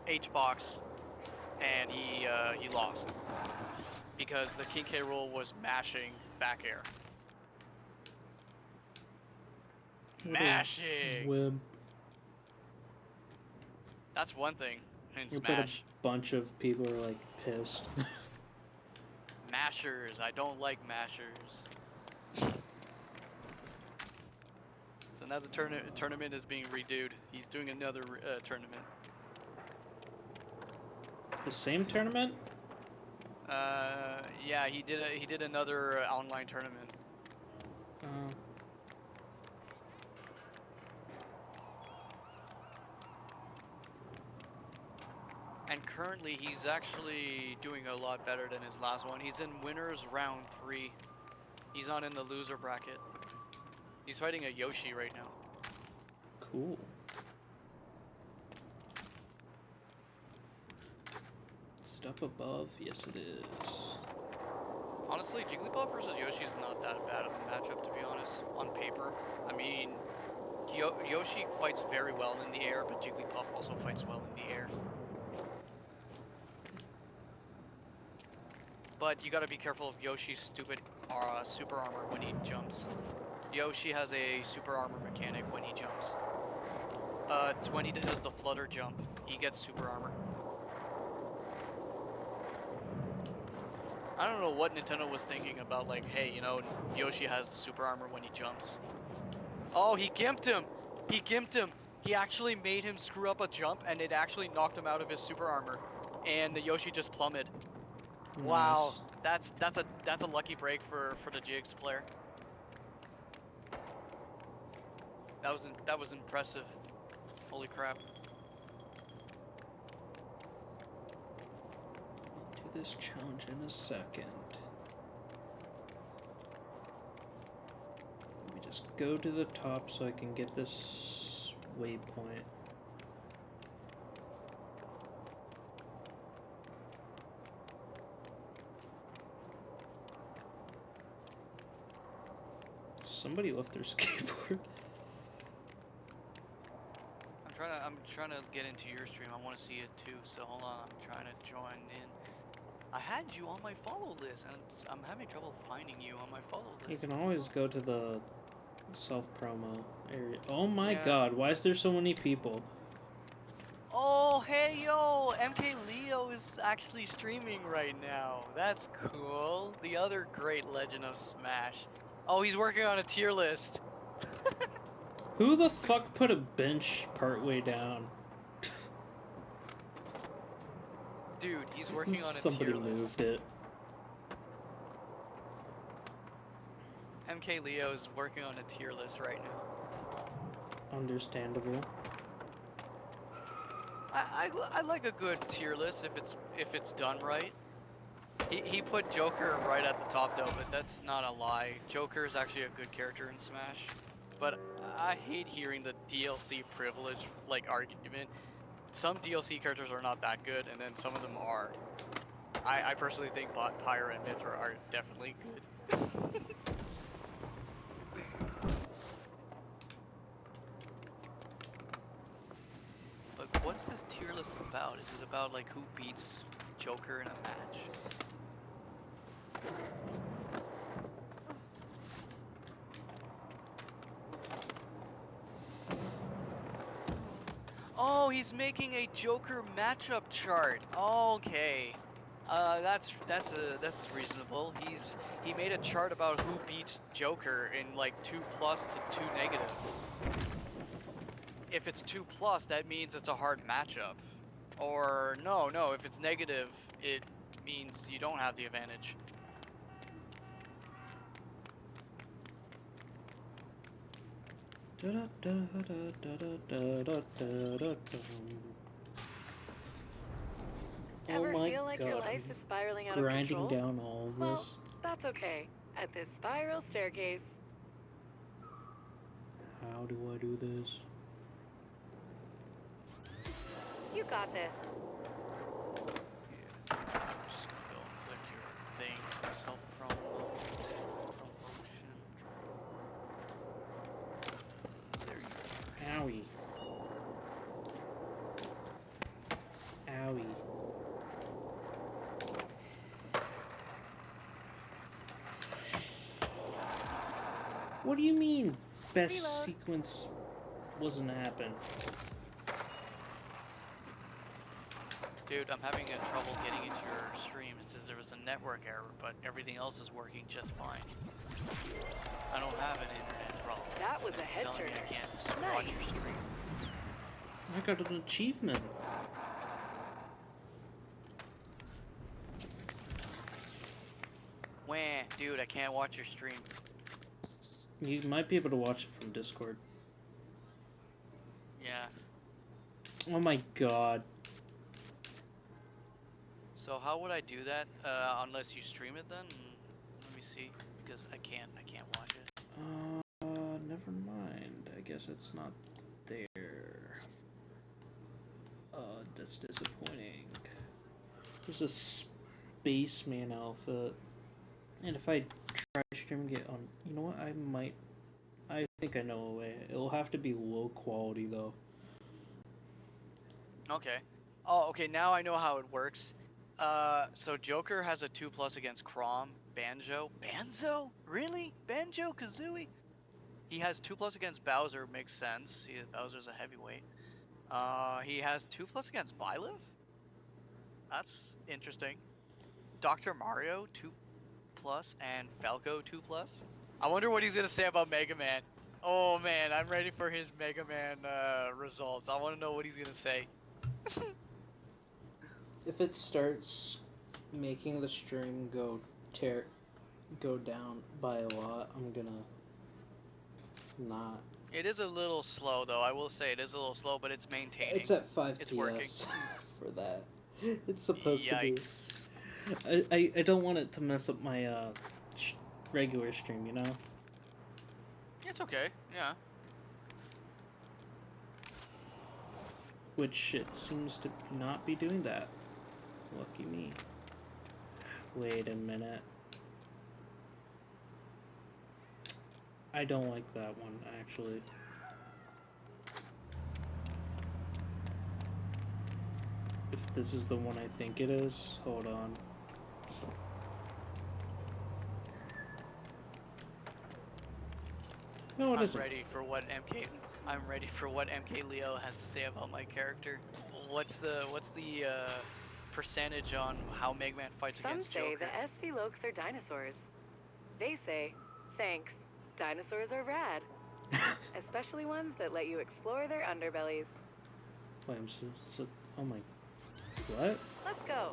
H-box, and he lost because the King K rule was mashing back air. Mashing. Web. That's one thing in I bet a Smash. bunch of people are like pissed. Mashers. I don't like mashers. So now the tournament is being redoed. He's doing another tournament. The same tournament? Yeah, he did another online tournament. And currently he's actually doing a lot better than his last one. He's in winners round 3. He's not in the loser bracket. He's fighting a Yoshi right now. Cool. it up above? Yes, it is. Honestly, Jigglypuff versus Yoshi is not that bad of a matchup, to be honest, on paper. I mean, Yoshi fights very well in the air, but Jigglypuff also fights well in the air. But you gotta be careful of Yoshi's stupid super armor when he jumps. Yoshi has a super armor mechanic when he jumps. It's when he does the flutter jump, he gets super armor. I don't know what Nintendo was thinking about, like, hey, you know, Yoshi has super armor when he jumps. Oh, he gimped him! He gimped him! He actually made him screw up a jump, and it actually knocked him out of his super armor. And the Yoshi just plummeted. Nice. Wow, that's a lucky break for the Jigs player. That was impressive. Holy crap. I'll do this challenge in a second. Let me just go to the top so I can get this waypoint. Somebody left their skateboard. I'm trying to get into your stream. I want to see it too. So hold on. I'm trying to join in. I had you on my follow list, and I'm having trouble finding you on my follow list. You can always go to the self-promo area. Oh my Yeah. god, why is there so many people? Oh, hey yo! MK Leo is actually streaming right now. That's cool. The other great legend of Smash. Oh, he's working on a tier list. Who the fuck put a bench partway down? Dude, he's working on a Somebody tier list. moved it. MK Leo is working on a tier list right now. Understandable. I like a good tier list if it's done right. He put Joker right at the top though, but that's not a lie. Joker is actually a good character in Smash, but I hate hearing the DLC privilege like argument. Some DLC characters are not that good, and then some of them are. I personally think Pyra and Mithra are definitely good. But what's this tier list about? Is it about like who beats Joker in a match? Oh, he's making a Joker matchup chart. Okay. That's reasonable. He made a chart about who beats Joker in like 2+ to 2-. If it's 2+, that means it's a hard matchup. Or no, if it's negative, it means you don't have the advantage. Oh Ever my feel like god, your life is spiraling out grinding of control? down all of Well, this. that's okay. At this spiral staircase, How do I do this? you got this. Yeah, I'm just gonna go and click your thing, self-promote, promotion. There you go. Owie. Owie. What do you mean best Reload. sequence wasn't happen? Dude, I'm having trouble getting into your stream. It says there was a network error, but everything else is working just fine. I don't have an internet problem. That was a It's head telling me I turner. can't watch Nice. your stream. I got an achievement. Wah, dude, I can't watch your stream. You might be able to watch it from Discord. Yeah. Oh my god. So how would I do that? Unless you stream it then? Let me see, because I can't watch it. Never mind. I guess it's not there. That's disappointing. There's a spaceman outfit. And if I try to stream get on, you know what? I think I know a way. It'll have to be low quality though. Okay. Oh, okay. Now I know how it works. So Joker has a 2+ against Crom, Banjo, really? Banjo Kazooie. He has 2+ against Bowser. Makes sense. Bowser's a heavyweight. He has 2+ against Byleth. That's interesting. Dr. Mario 2+, and Falco 2+. I wonder what he's gonna say about Mega Man. Oh man, I'm ready for his Mega Man results. I want to know what he's gonna say. If it starts making the stream go down by a lot, I'm gonna not. It is a little slow though. I will say it is a little slow, but it's maintaining. It's at 5 It's PS working. for that. It's supposed to be. Yikes. I don't want it to mess up my regular stream, you know? It's okay. Yeah. Which it seems to not be doing that. Lucky me. Wait a minute. I don't like that one, actually. If this is the one I think it is, hold on. No, it I'm isn't. ready for what MK Leo has to say about my character. What's the percentage on how Mega Man fights Some against say Joker? the SC Lokes are dinosaurs. They say, thanks, dinosaurs are rad. Especially ones that let you explore their underbellies. Wait, I'm so oh my. What? Let's go.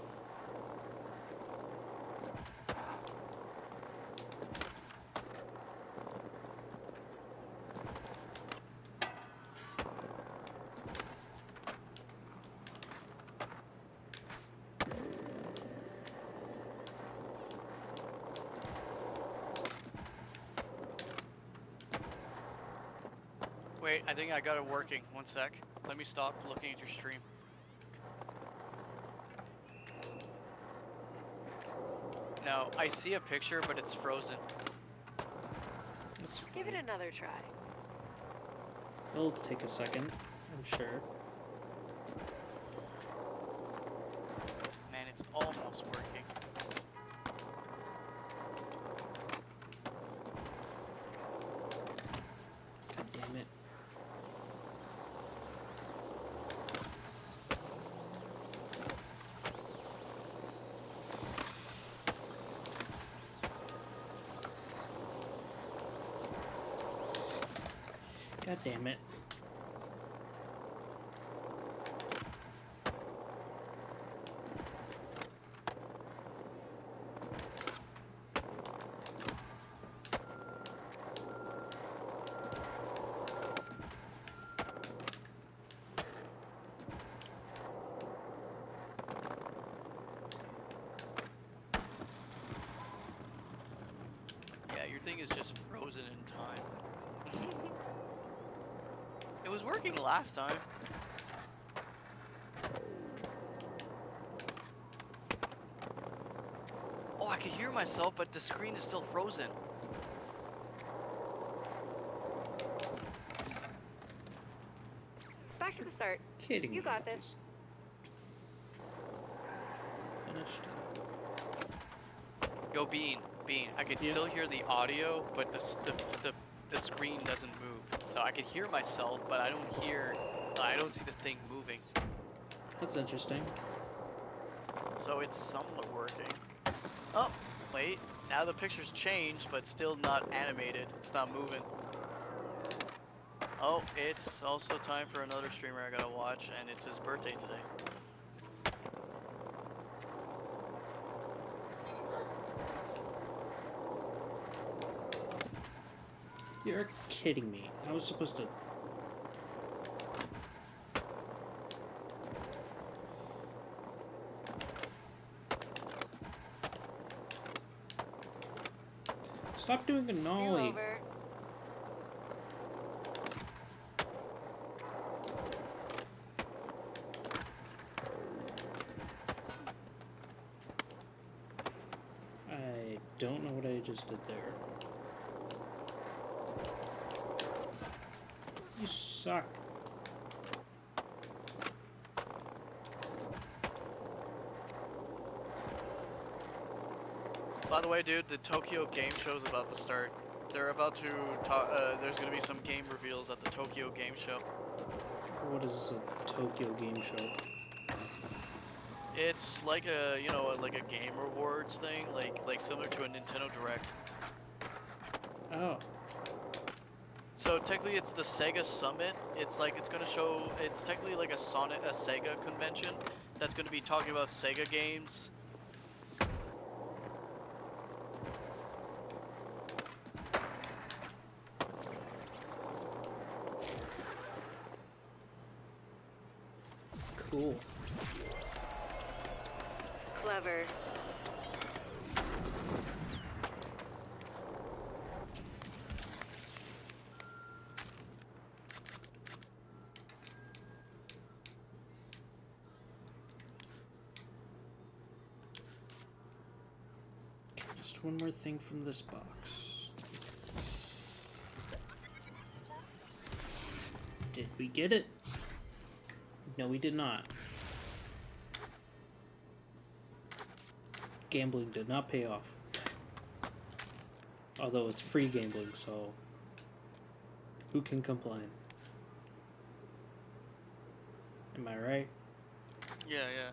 Wait, I think I got it working. One sec. Let me stop looking at your stream. No, I see a picture, but it's frozen. That's Give it fine. another try. It'll take a second, I'm sure. Man, it's almost working. God damn it. God damn it. Yeah, your thing is just frozen in time. It was working last time. Oh, I can hear myself, but the screen is still frozen. Back to the start. Kidding You me. got this. Finished. Yo, Bean, I could Yeah. still hear the audio, but the screen doesn't move. So I could hear myself, but I don't see the thing moving. That's interesting. So it's somewhat working. Oh, wait, now the picture's changed, but still not animated. It's not moving. Oh, it's also time for another streamer I gotta watch, and it's his birthday today. You're kidding me. I was supposed to. Stop doing a Do nollie. over. don't know what I just did there. You suck. By the way, dude, the Tokyo Game Show is about to start. They're about to talk. There's gonna be some game reveals at the Tokyo Game Show. What is a Tokyo Game Show? It's like a, like a Game Awards thing, like similar to a Nintendo Direct. Oh. So technically, it's the Sega Summit. It's gonna show. It's technically like a Sega convention that's gonna be talking about Sega games. Cool. Clever. Just one more thing from this box. Did we get it? No, we did not. Gambling did not pay off. Although it's free gambling, so who can complain? Am I right? Yeah, yeah.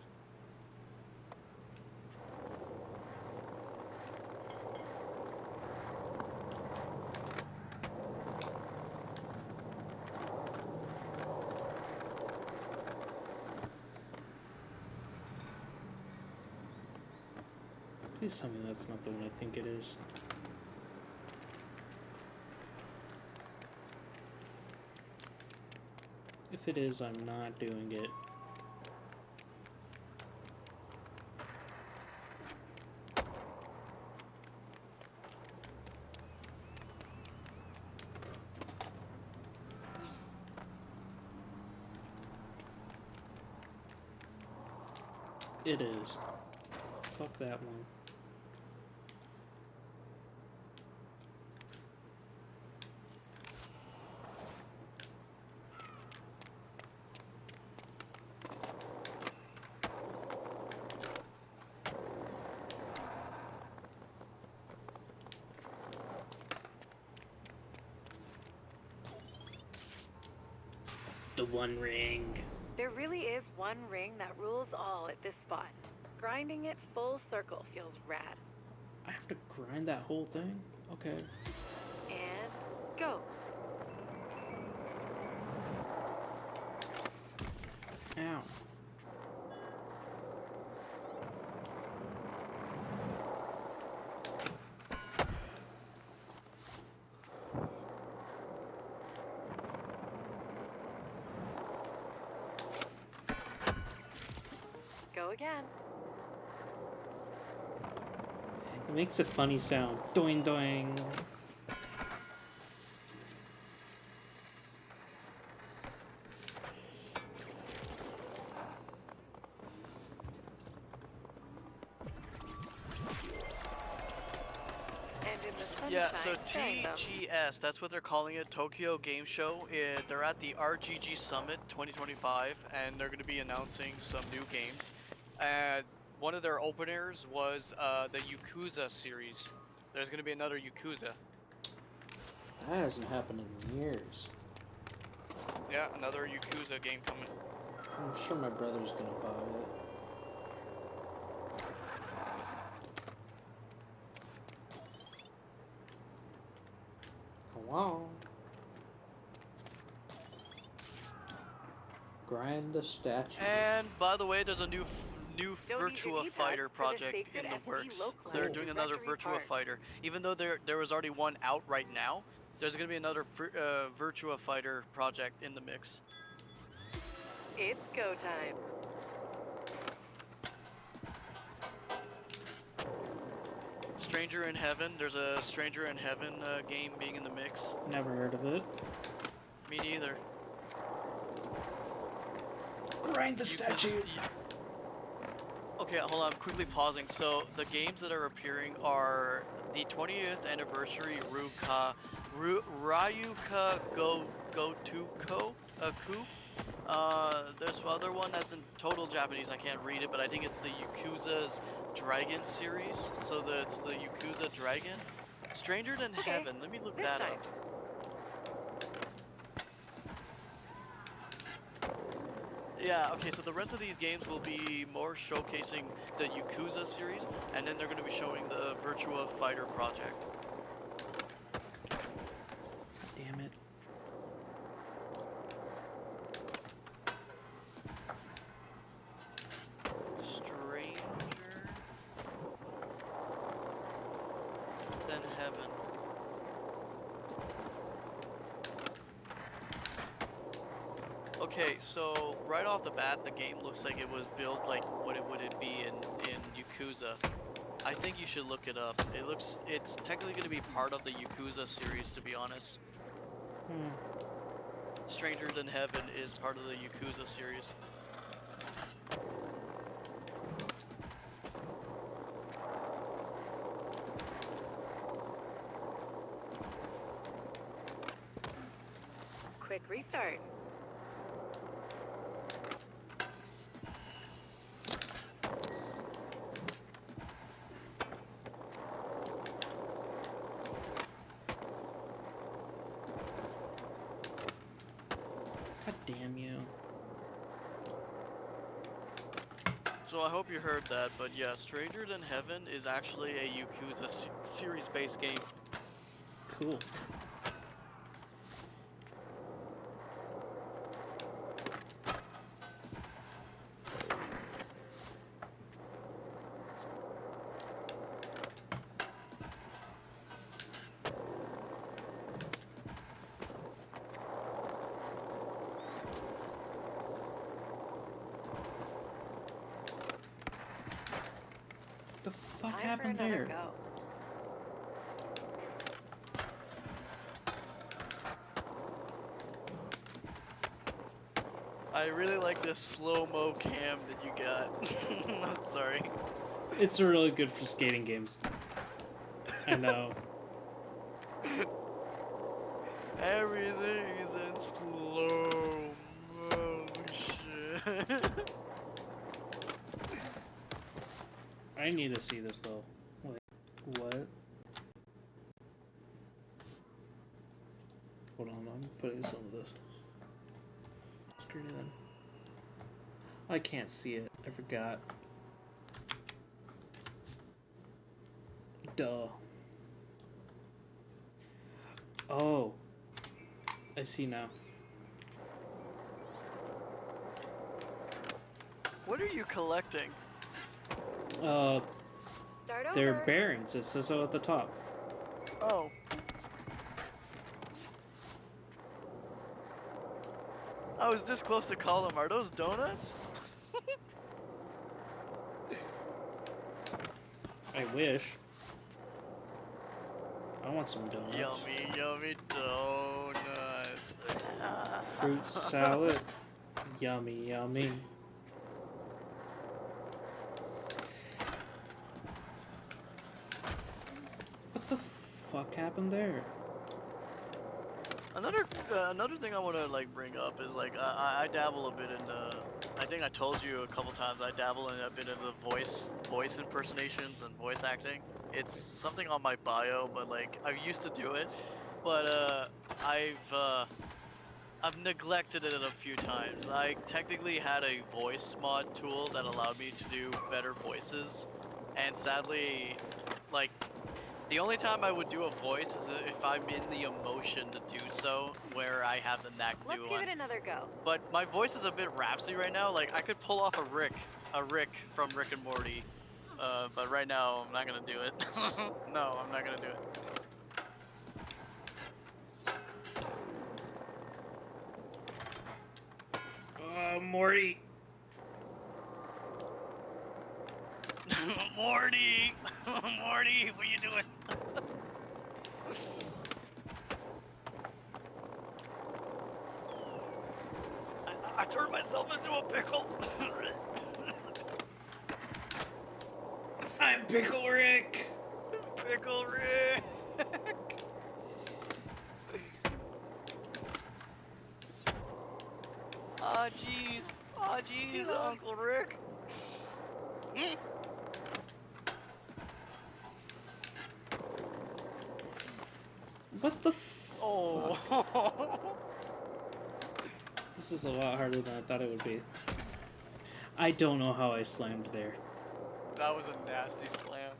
Please tell me that's not the one I think it is. If it is, I'm not doing it. It is. Fuck that one. The One Ring. There really is one ring that rules all at this spot. Grinding it full circle feels rad. I have to grind that whole thing? Okay. And go. Ow. Go again. It makes a funny sound. Doing doing. And in the sunshine, Yeah, so bang them. TGS, that's what they're calling it, Tokyo Game Show. They're at the RGG Summit 2025, and they're going to be announcing some new games. One of their openers was the Yakuza series. There's going to be another Yakuza. That hasn't happened in years. Yeah, another Yakuza game coming. I'm sure my brother's gonna buy it. Come on. Grind the statue. And by the way, there's a new Don't eat your Virtua teapots Fighter for the project sacred in the SD works. local They're Cool. doing another directory Virtua part. Fighter. Even though there was already one out right now, there's going to be another Virtua Fighter project in the mix. It's go time. Stranger in Heaven. There's a Stranger in Heaven game being in the mix. Never heard of it. Me neither. Grind the statue. Okay, hold on. I'm quickly pausing. So the games that are appearing are the 20th anniversary Ryuka Gotuko Coup. There's other one that's in total Japanese. I can't read it, but I think it's the Yakuza's Dragon series. So it's the Yakuza Dragon. Stranger Than Okay, Heaven. Let me look this that time. up. Yeah, okay, so the rest of these games will be more showcasing the Yakuza series, and then they're going to be showing the Virtua Fighter project. Damn it. Stranger Than Heaven. Okay, so right off the bat, the game looks like it was built like what it would it be in Yakuza. I think you should look it up. It's technically going to be part of the Yakuza series, to be honest. Stranger Than Heaven is part of the Yakuza series. Quick restart. God damn you. So I hope you heard that, but yeah, Stranger Than Heaven is actually a Yakuza series-based game. Cool. What the fuck Time happened for another there? go. I really like this slow-mo cam that you got. Sorry. It's really good for skating games. I know. Everything is in slow motion. I need to see this though. Like, what? Hold on, I'm putting some of this screen in. I can't see it. I forgot. Duh. Oh. I see now. What are you collecting? Uh, Start they're over. bearings. It says so at the top. Oh. I was this close to call them. Are those donuts? I wish. I want some donuts. Yummy, yummy donuts. Fruit salad. Yummy, yummy. What the fuck happened there? Another thing I want to like bring up is like I dabble a bit in I think I told you a couple times I dabble in a bit of the voice impersonations and voice acting. It's something on my bio, but like I used to do it, but I've neglected it a few times. I technically had a voice mod tool that allowed me to do better voices, and sadly, like, the only time I would do a voice is if I'm in the emotion to do so, where I have the knack to Let's do give one. it another go. But my voice is a bit raspy right now. Like, I could pull off a Rick from Rick and Morty. But right now, I'm not gonna do it. No, I'm not gonna do it. Morty. Morty! Morty, what you doing? I turned myself into a pickle. Pickle Rick! Pickle Rick! Aw, jeez. Aw, jeez, Uncle Rick. What the fuck? Oh. This is a lot harder than I thought it would be. I don't know how I slammed there. That was a nasty slam.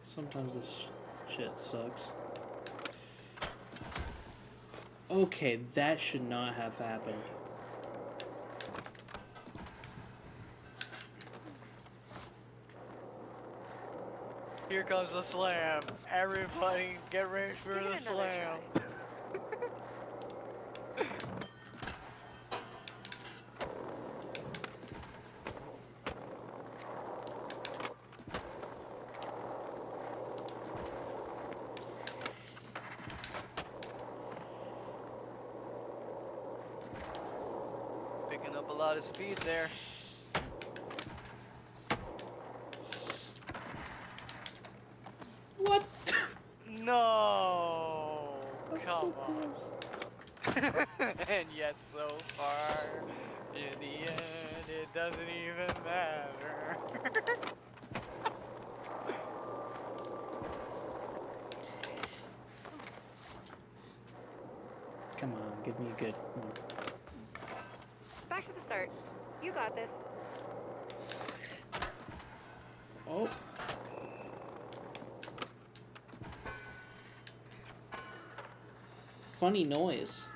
Sometimes this shit sucks. Okay, that should not have happened. Here comes the slam. Everybody get ready for Give it the another slam. Picking up a lot of speed there. What? No! That's Come so on. close. And yet so far, in the end, it doesn't even matter. Come on, give me a good one. Back to the start. You got this. Oh. Funny noise.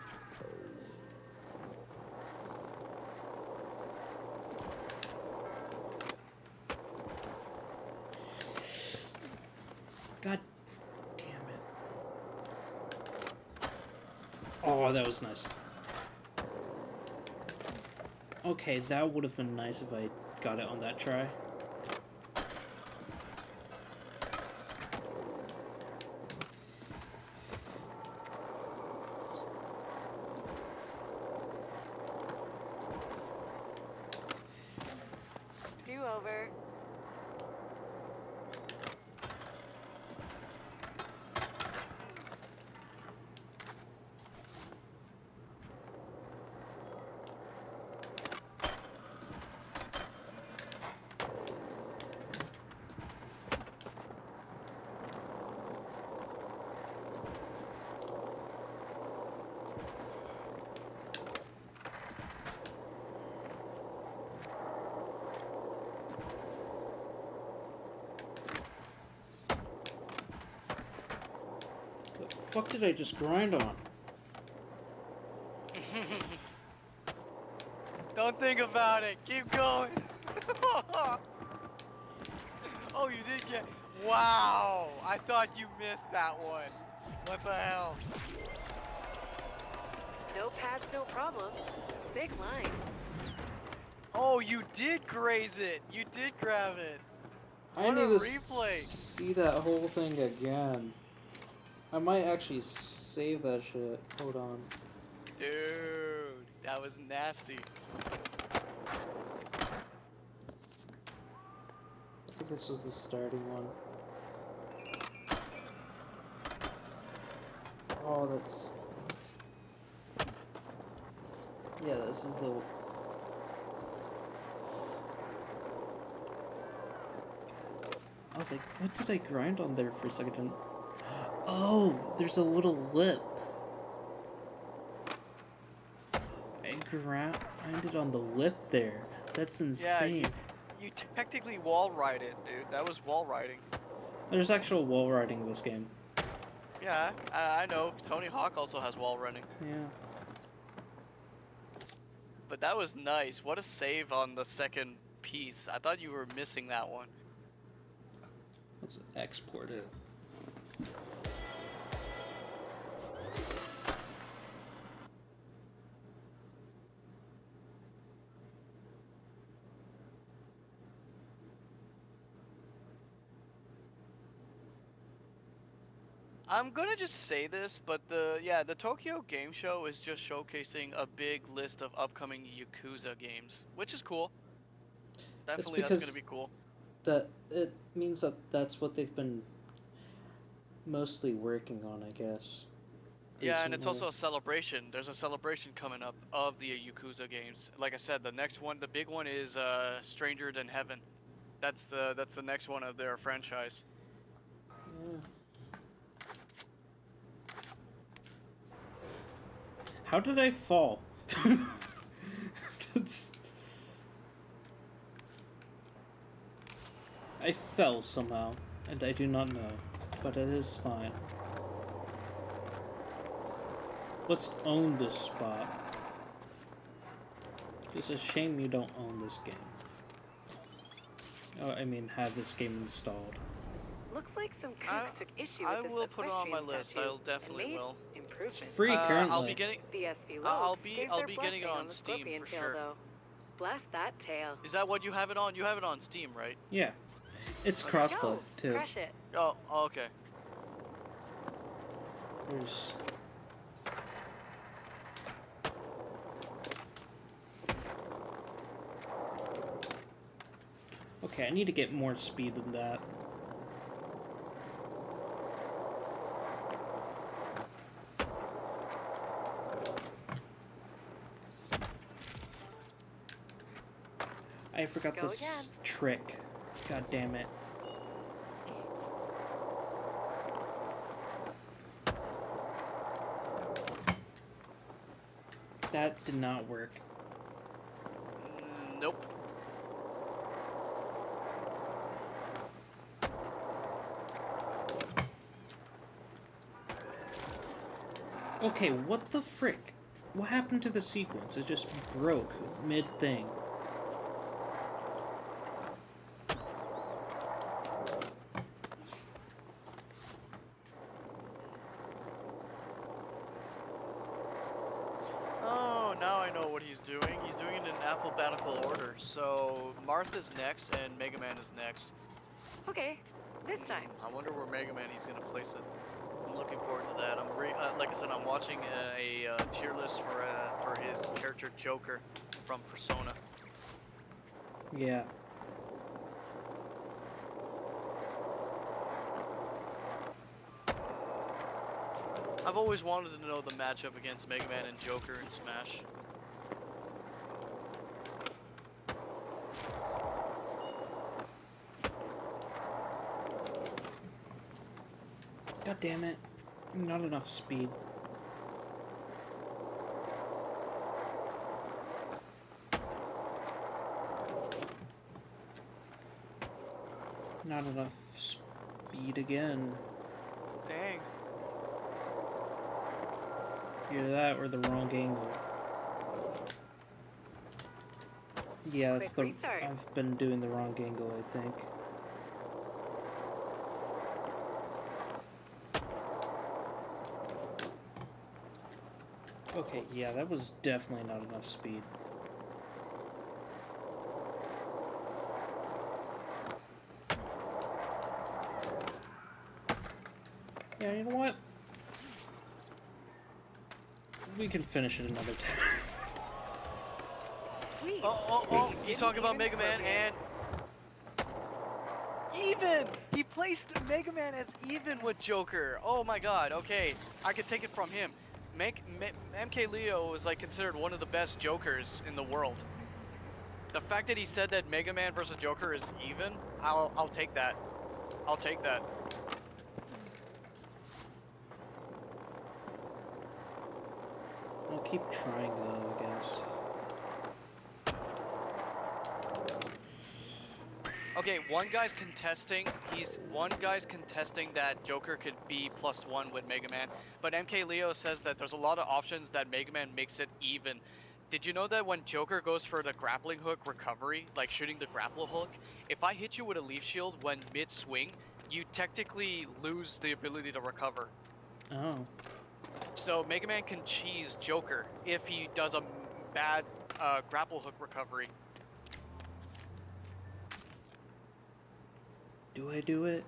God damn it. Oh, that was nice. Okay, that would have been nice if I got it on that try. Do over. The fuck did I just grind on? Don't think about it. Keep going. Oh, you did get. Wow! I thought you missed that one. What the hell? No pads, no problem. Big line. Oh, you did graze it. You did grab it. I What need a to replay. see that whole thing again. I might actually save that shit. Hold on. Dude, that was nasty. I think this was the starting one. Oh, that's... Yeah, this is the... I was like, what did I grind on there for a second? Oh, there's a little lip. I grinded on the lip there. That's Yeah, insane. you technically wall ride it, dude. That was wall riding. There's actual wall riding in this game. Yeah, I know. Tony Hawk also has wall running. Yeah. But that was nice. What a save on the second piece. I thought you were missing that one. Let's export it. I'm gonna just say this, but the Tokyo Game Show is just showcasing a big list of upcoming Yakuza games, which is cool. It's Definitely, that's gonna because be cool. that it means that that's what they've been mostly working on, I guess. Yeah, and it's Recently. also a celebration. There's a celebration coming up of the Yakuza games. Like I said, the next one, the big one is Stranger Than Heaven. That's the next one of their franchise. Yeah. How did I fall? That's... I fell somehow, and I do not know, but it is fine. Let's own this spot. It's a shame you don't own this game. Oh, I mean, have this game installed. Looks like some I kooks took issue I with this will put it on my equestrian list. statue I'll definitely and made will. It's improvements. free I'll be currently. getting The SV I'll Logs be gave I'll their be getting it blessing on on the Steam scorpion for tail, sure. though. Blast that tail. Is that what you have it on? You have it on Steam, right? Yeah. It's Okay. crossplay, Go! too. Crush it. Oh, okay. There's... Okay, I need to get more speed than that. I forgot Go this again. trick. God damn it. That did not work. Nope. Okay, what the frick? What happened to the sequence? It just broke mid-thing. Oh, now I know what he's doing. He's doing it in alphabetical order. So Martha's next and Mega Man is next. Okay, this time. I wonder where Mega Man he's gonna place it. I'm looking forward to that. Like I said, I'm watching a tier list for his character Joker from Persona. Yeah. I've always wanted to know the matchup against Mega Man and Joker in Smash. God damn it. Not enough speed. Not enough speed again. Dang. Either that or the wrong angle. Yeah, that's Quick restart. I've been doing the wrong angle, I think. Okay, yeah, that was definitely not enough speed. Yeah, you know what? We can finish it another time. Sweet. Oh, he's Didn't talking about even Mega Man Scorpion. and even! He placed Mega Man as even with Joker. Oh my god, okay. I could take it from him. MK Leo is like considered one of the best Jokers in the world. The fact that he said that Mega Man versus Joker is even, I'll take that. I'll take that. I'll keep trying though, I guess. Okay, one guy's contesting that Joker could be +1 with Mega Man, but MK Leo says that there's a lot of options that Mega Man makes it even. Did you know that when Joker goes for the grappling hook recovery, like shooting the grapple hook, if I hit you with a leaf shield when mid-swing, you technically lose the ability to recover. Oh. So Mega Man can cheese Joker if he does a bad grapple hook recovery. Do I do it?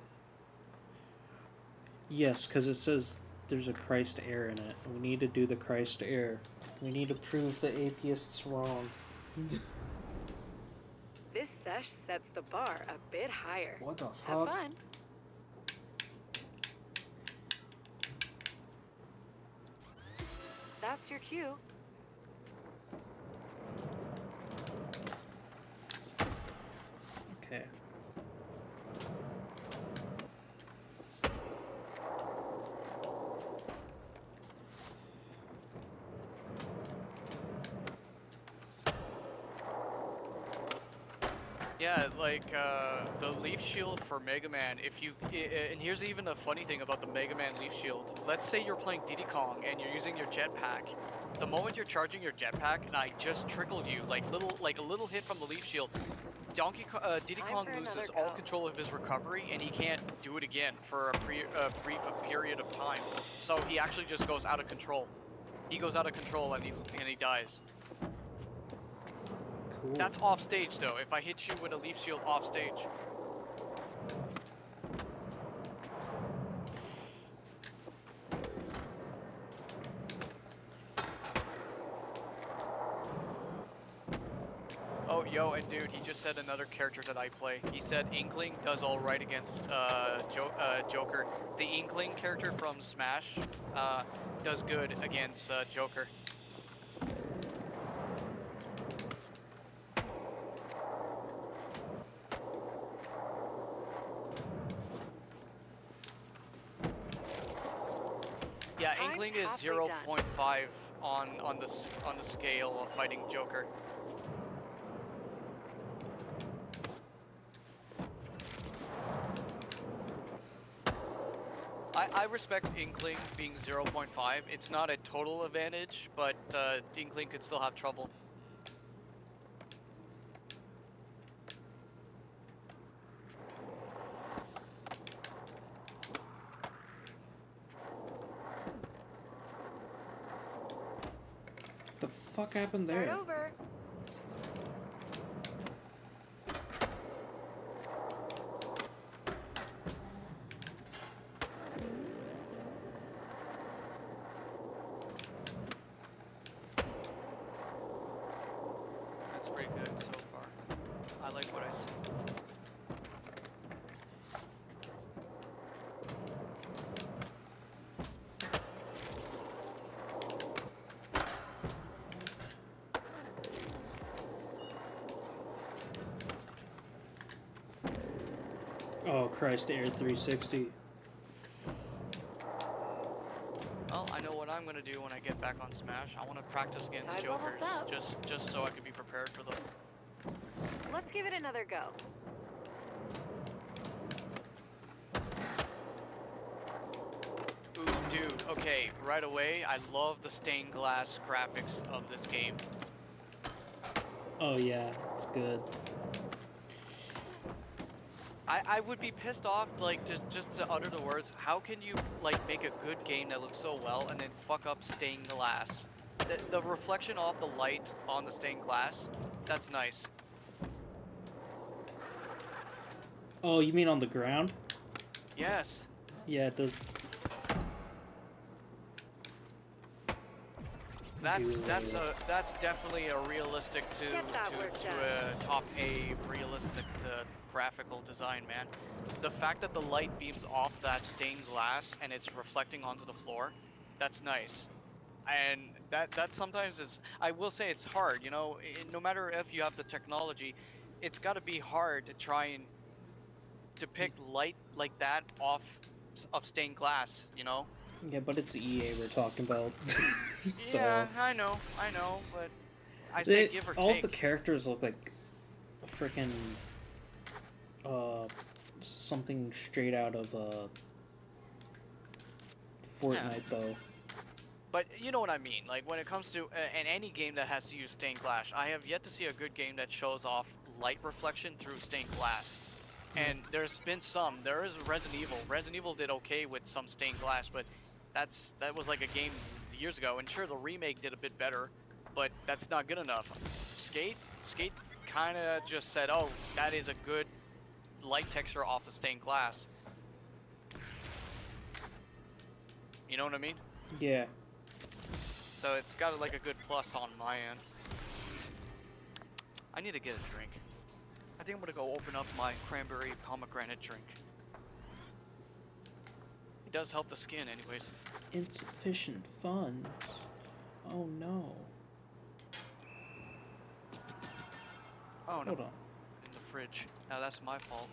Yes, because it says there's a Christ air in it. We need to do the Christ air. We need to prove the atheists wrong. This sesh sets the bar a bit higher. What the Have fuck? fun. That's your cue. Okay. Yeah, like the leaf shield for Mega Man. If you and here's even a funny thing about the Mega Man leaf shield. Let's say you're playing Diddy Kong and you're using your jetpack. The moment you're charging your jetpack, and I just trickled you like a little hit from the leaf shield, Diddy Time Kong for loses another all go. control of his recovery and he can't do it again for a brief period of time. So he actually just goes out of control. He goes out of control and he dies. Cool. That's off stage though. If I hit you with a leaf shield off stage. Oh, yo, and dude, he just said another character that I play. He said Inkling does all right against Joker. The Inkling character from Smash does good against Joker. Yeah, Time's Inkling is halfway done. 0.5 on the scale of fighting Joker. I respect Inkling being 0.5. It's not a total advantage, but Inkling could still have trouble. The fuck happened Start there? over. That's pretty good so far. I like what I see. Oh, Christ air 360. Well, I know what I'm gonna do when I get back on Smash. I want to practice against Time's Jokers, almost up. just so I can be prepared for them. Let's give it another go. Ooh, dude. Okay, right away, I love the stained glass graphics of this game. Oh yeah, it's good. I would be pissed off, like, just to utter the words. How can you like make a good game that looks so well and then fuck up stained glass? The reflection off the light on the stained glass, that's nice. Oh, you mean on the ground? Yes. Yeah, it does. That's definitely a realistic Get that work to done. a top A realistic graphical design, man. The fact that the light beams off that stained glass and it's reflecting onto the floor, that's nice. And that sometimes is, I will say it's hard, you know, no matter if you have the technology, it's got to be hard to try and depict light like that off of stained glass, you know? Yeah, but it's EA we're talking about. So Yeah, I know, but I say give or all of take. the characters look like freaking something straight out of Fortnite though. But you know what I mean, like when it comes to in any game that has to use stained glass, I have yet to see a good game that shows off light reflection through stained glass. And there's been some. There is Resident Evil. Resident Evil did okay with some stained glass, but that was like a game years ago. And sure, the remake did a bit better, but that's not good enough. Skate kind of just said, "Oh, that is a good light texture off of stained glass." You know what I mean? Yeah. So it's got like a good plus on my end. I need to get a drink. I think I'm gonna go open up my cranberry pomegranate drink. It does help the skin anyways. Insufficient funds. Oh no. Oh no, Hold on. in the fridge. Now that's my fault.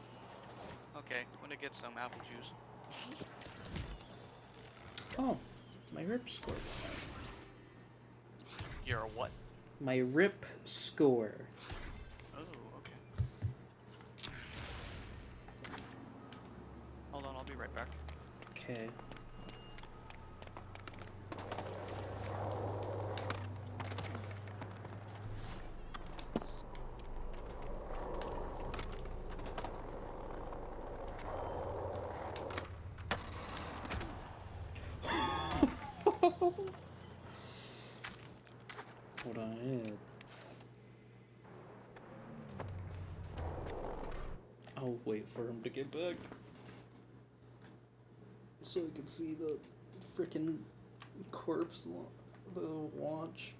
Okay, I'm gonna get some apple juice. Oh, my rip score. You're a what? My rip score. Oh, okay. Hold on, I'll be right back. Okay. Hold on. I'll wait for him to get back. So we can see the freaking corpse, the launch.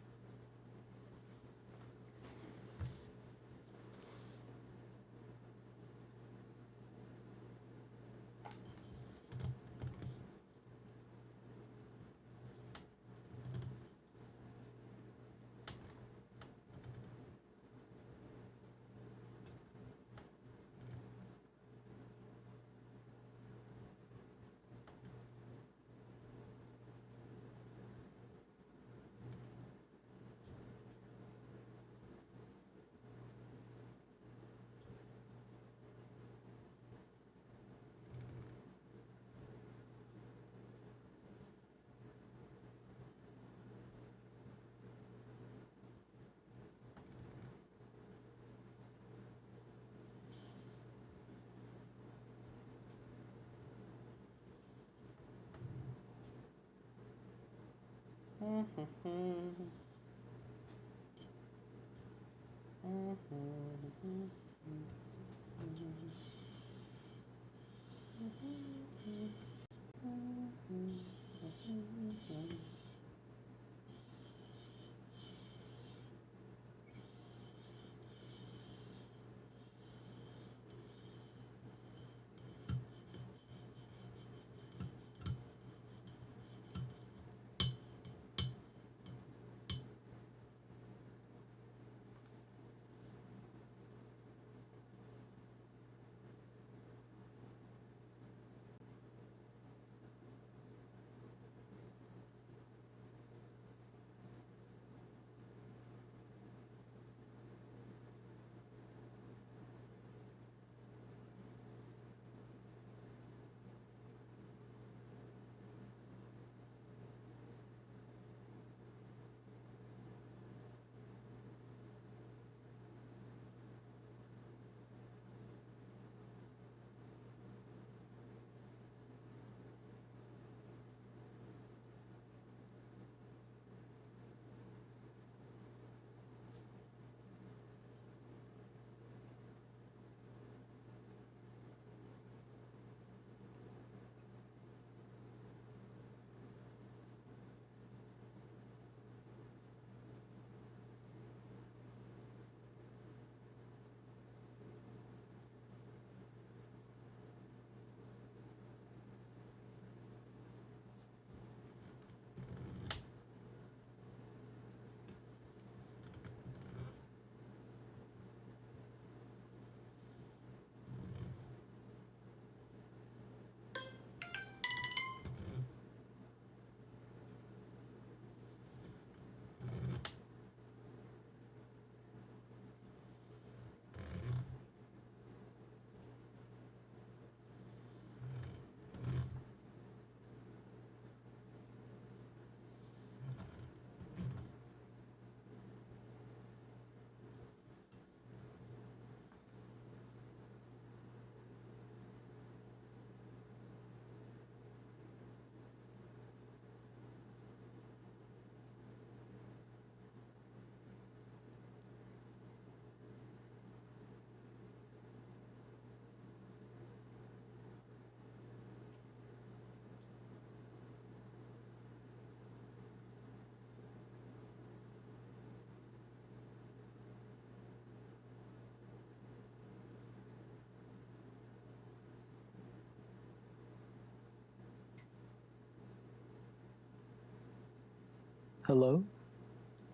Hello?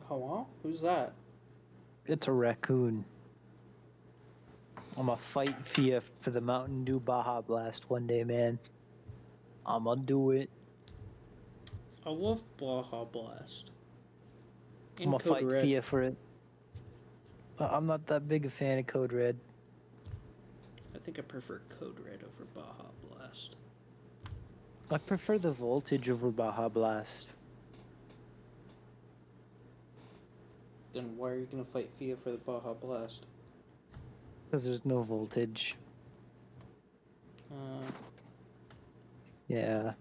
Hello? Who's that? It's a raccoon. I'ma fight Fia for the Mountain Dew Baja Blast one day, man. I'ma do it. I love Baja Blast. And I'ma Code fight Red. Fia for it. I'm not that big a fan of Code Red. I think I prefer Code Red over Baja Blast. I prefer the voltage over Baja Blast. Then why are you gonna fight Fia for the Baja Blast? Because there's no voltage. Yeah.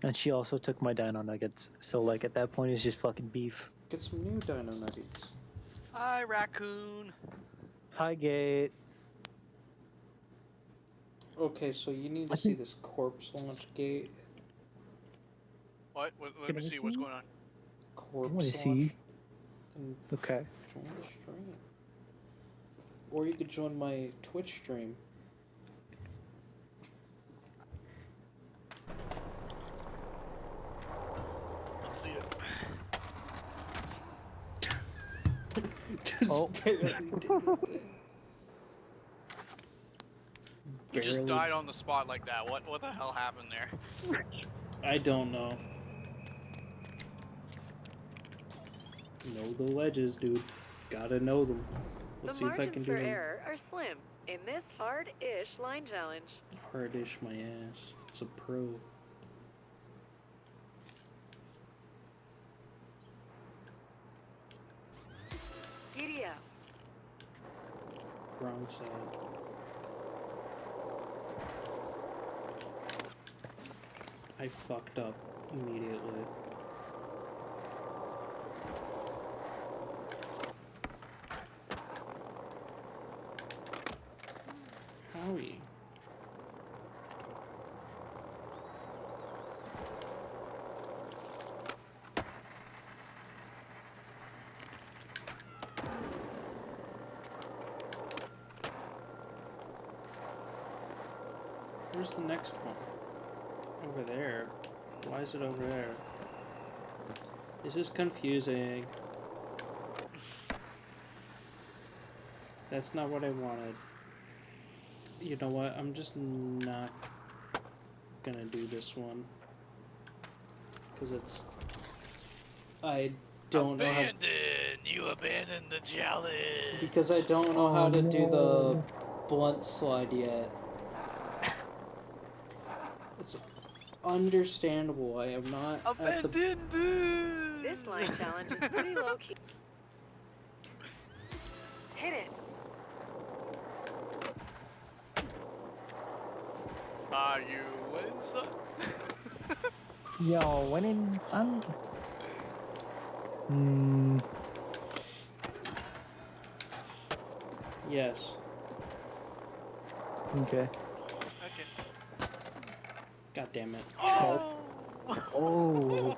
And she also took my dino nuggets. So, like, at that point, it's just fucking beef. Get some new Dino Nuggets. Hi, raccoon. Hi, Gate. Okay, so you need to see this corpse launch gate. What? Let Can me I see what's see? going on. Corpse wanna launch. see. And Okay. join the stream. Or you could join my Twitch stream. Let's see it. Just Oh. barely did it. You just Barely. died on the spot like that. What the hell happened there? I don't know. Know the ledges, dude. Gotta know them. Let's see The if I can margins do for them. error are slim in this hard-ish line challenge. Hardish my ass. It's a pro. Giddy up. Wrong side. I fucked up immediately. Howie. Where's the next one? Over there. Why is it over there? This is confusing. That's not what I wanted. You know what? I'm just not gonna do this one. Because it's... I don't know how... You abandoned the challenge. Because I don't know how to do the blunt slide yet. It's understandable. I am not at the... Abandoned. This line challenge is pretty low-key. Hit it. Are you in, son? Yo, when in... Yes. Okay. Okay. God damn it. Oh! Oh.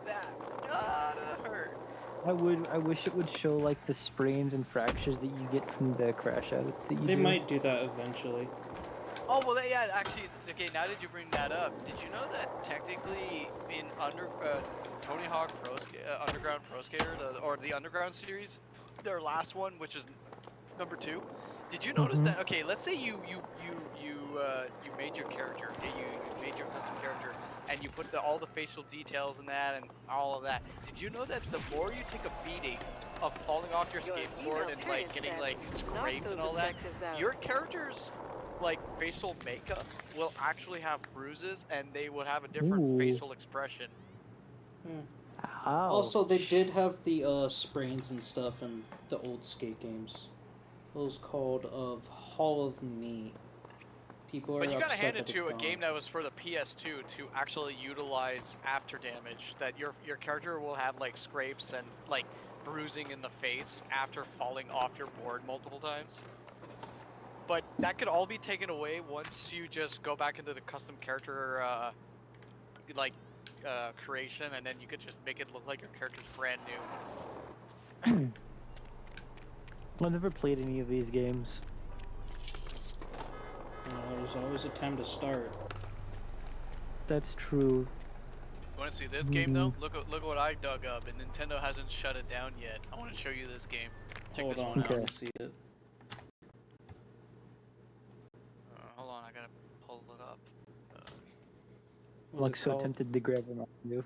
That gotta hurt. I wish it would show, like, the sprains and fractures that you get from the crash outs that you They do. might do that eventually. Oh well, yeah. Actually, okay. Now that you bring that up, did you know that technically in Tony Hawk Underground Pro Skater, or the Underground series, their last one, which is number 2. Did you notice that? Okay, let's say you made your character. Okay, you made your custom character, and you put all the facial details in that and all of that. Did you know that the more you take a beating of falling off your skateboard and like getting like scraped and all that, your character's like facial makeup will actually have bruises and they will have a different facial expression. Also, they did have the sprains and stuff in the old skate games. It was called Hall of Meat. People are But you gotta upset hand it that to it's a gone. game that was for the PS2 to actually utilize after damage. That your character will have like scrapes and like bruising in the face after falling off your board multiple times. But that could all be taken away once you just go back into the custom character creation, and then you could just make it look like your character's brand new. I've never played any of these games. There's always a time to start. That's true. You want to see this game though? Look at what I dug up, and Nintendo hasn't shut it down yet. I want to show you this game. Check Hold this on, one let out. me see it. Hold on, I gotta pull it up. I'm What's like it so called? tempted to grab a Mountain Dew.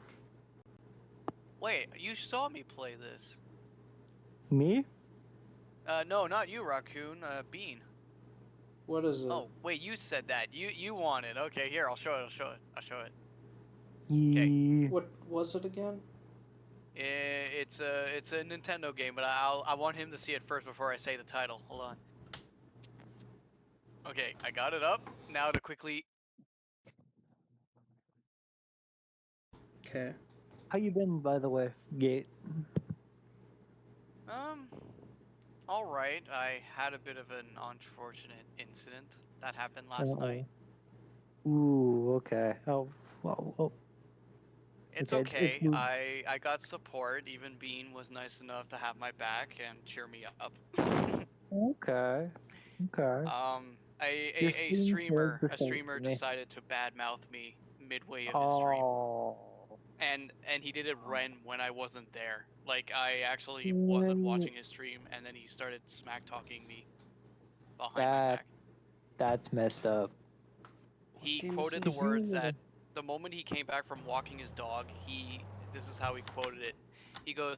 Wait, you saw me play this? Me? No, not you, Raccoon. Bean. What is it? Oh, wait, you said that. You want it. Okay, here, I'll show it. I'll show it. Yeah. What was it again? It's a Nintendo game, but I want him to see it first before I say the title. Hold on. Okay, I got it up. Now to quickly. Okay. How you been, by the way, Gate? All right. I had a bit of an unfortunate incident that happened last Uh-oh. night. Ooh, okay. Oh, well, It's okay. okay. I got support. Even Bean was nice enough to have my back and cheer me up. Okay. Okay. Your A stream was streamer the same for me. decided to badmouth me midway of his stream, Oh. and he did it when I wasn't there. Like I actually wasn't Mm, watching his stream, and then he started smack talking me behind my That back. that's messed up. What He game is quoted the this? Cause words you, that the moment he came back from walking his dog, this is how he quoted it. He goes,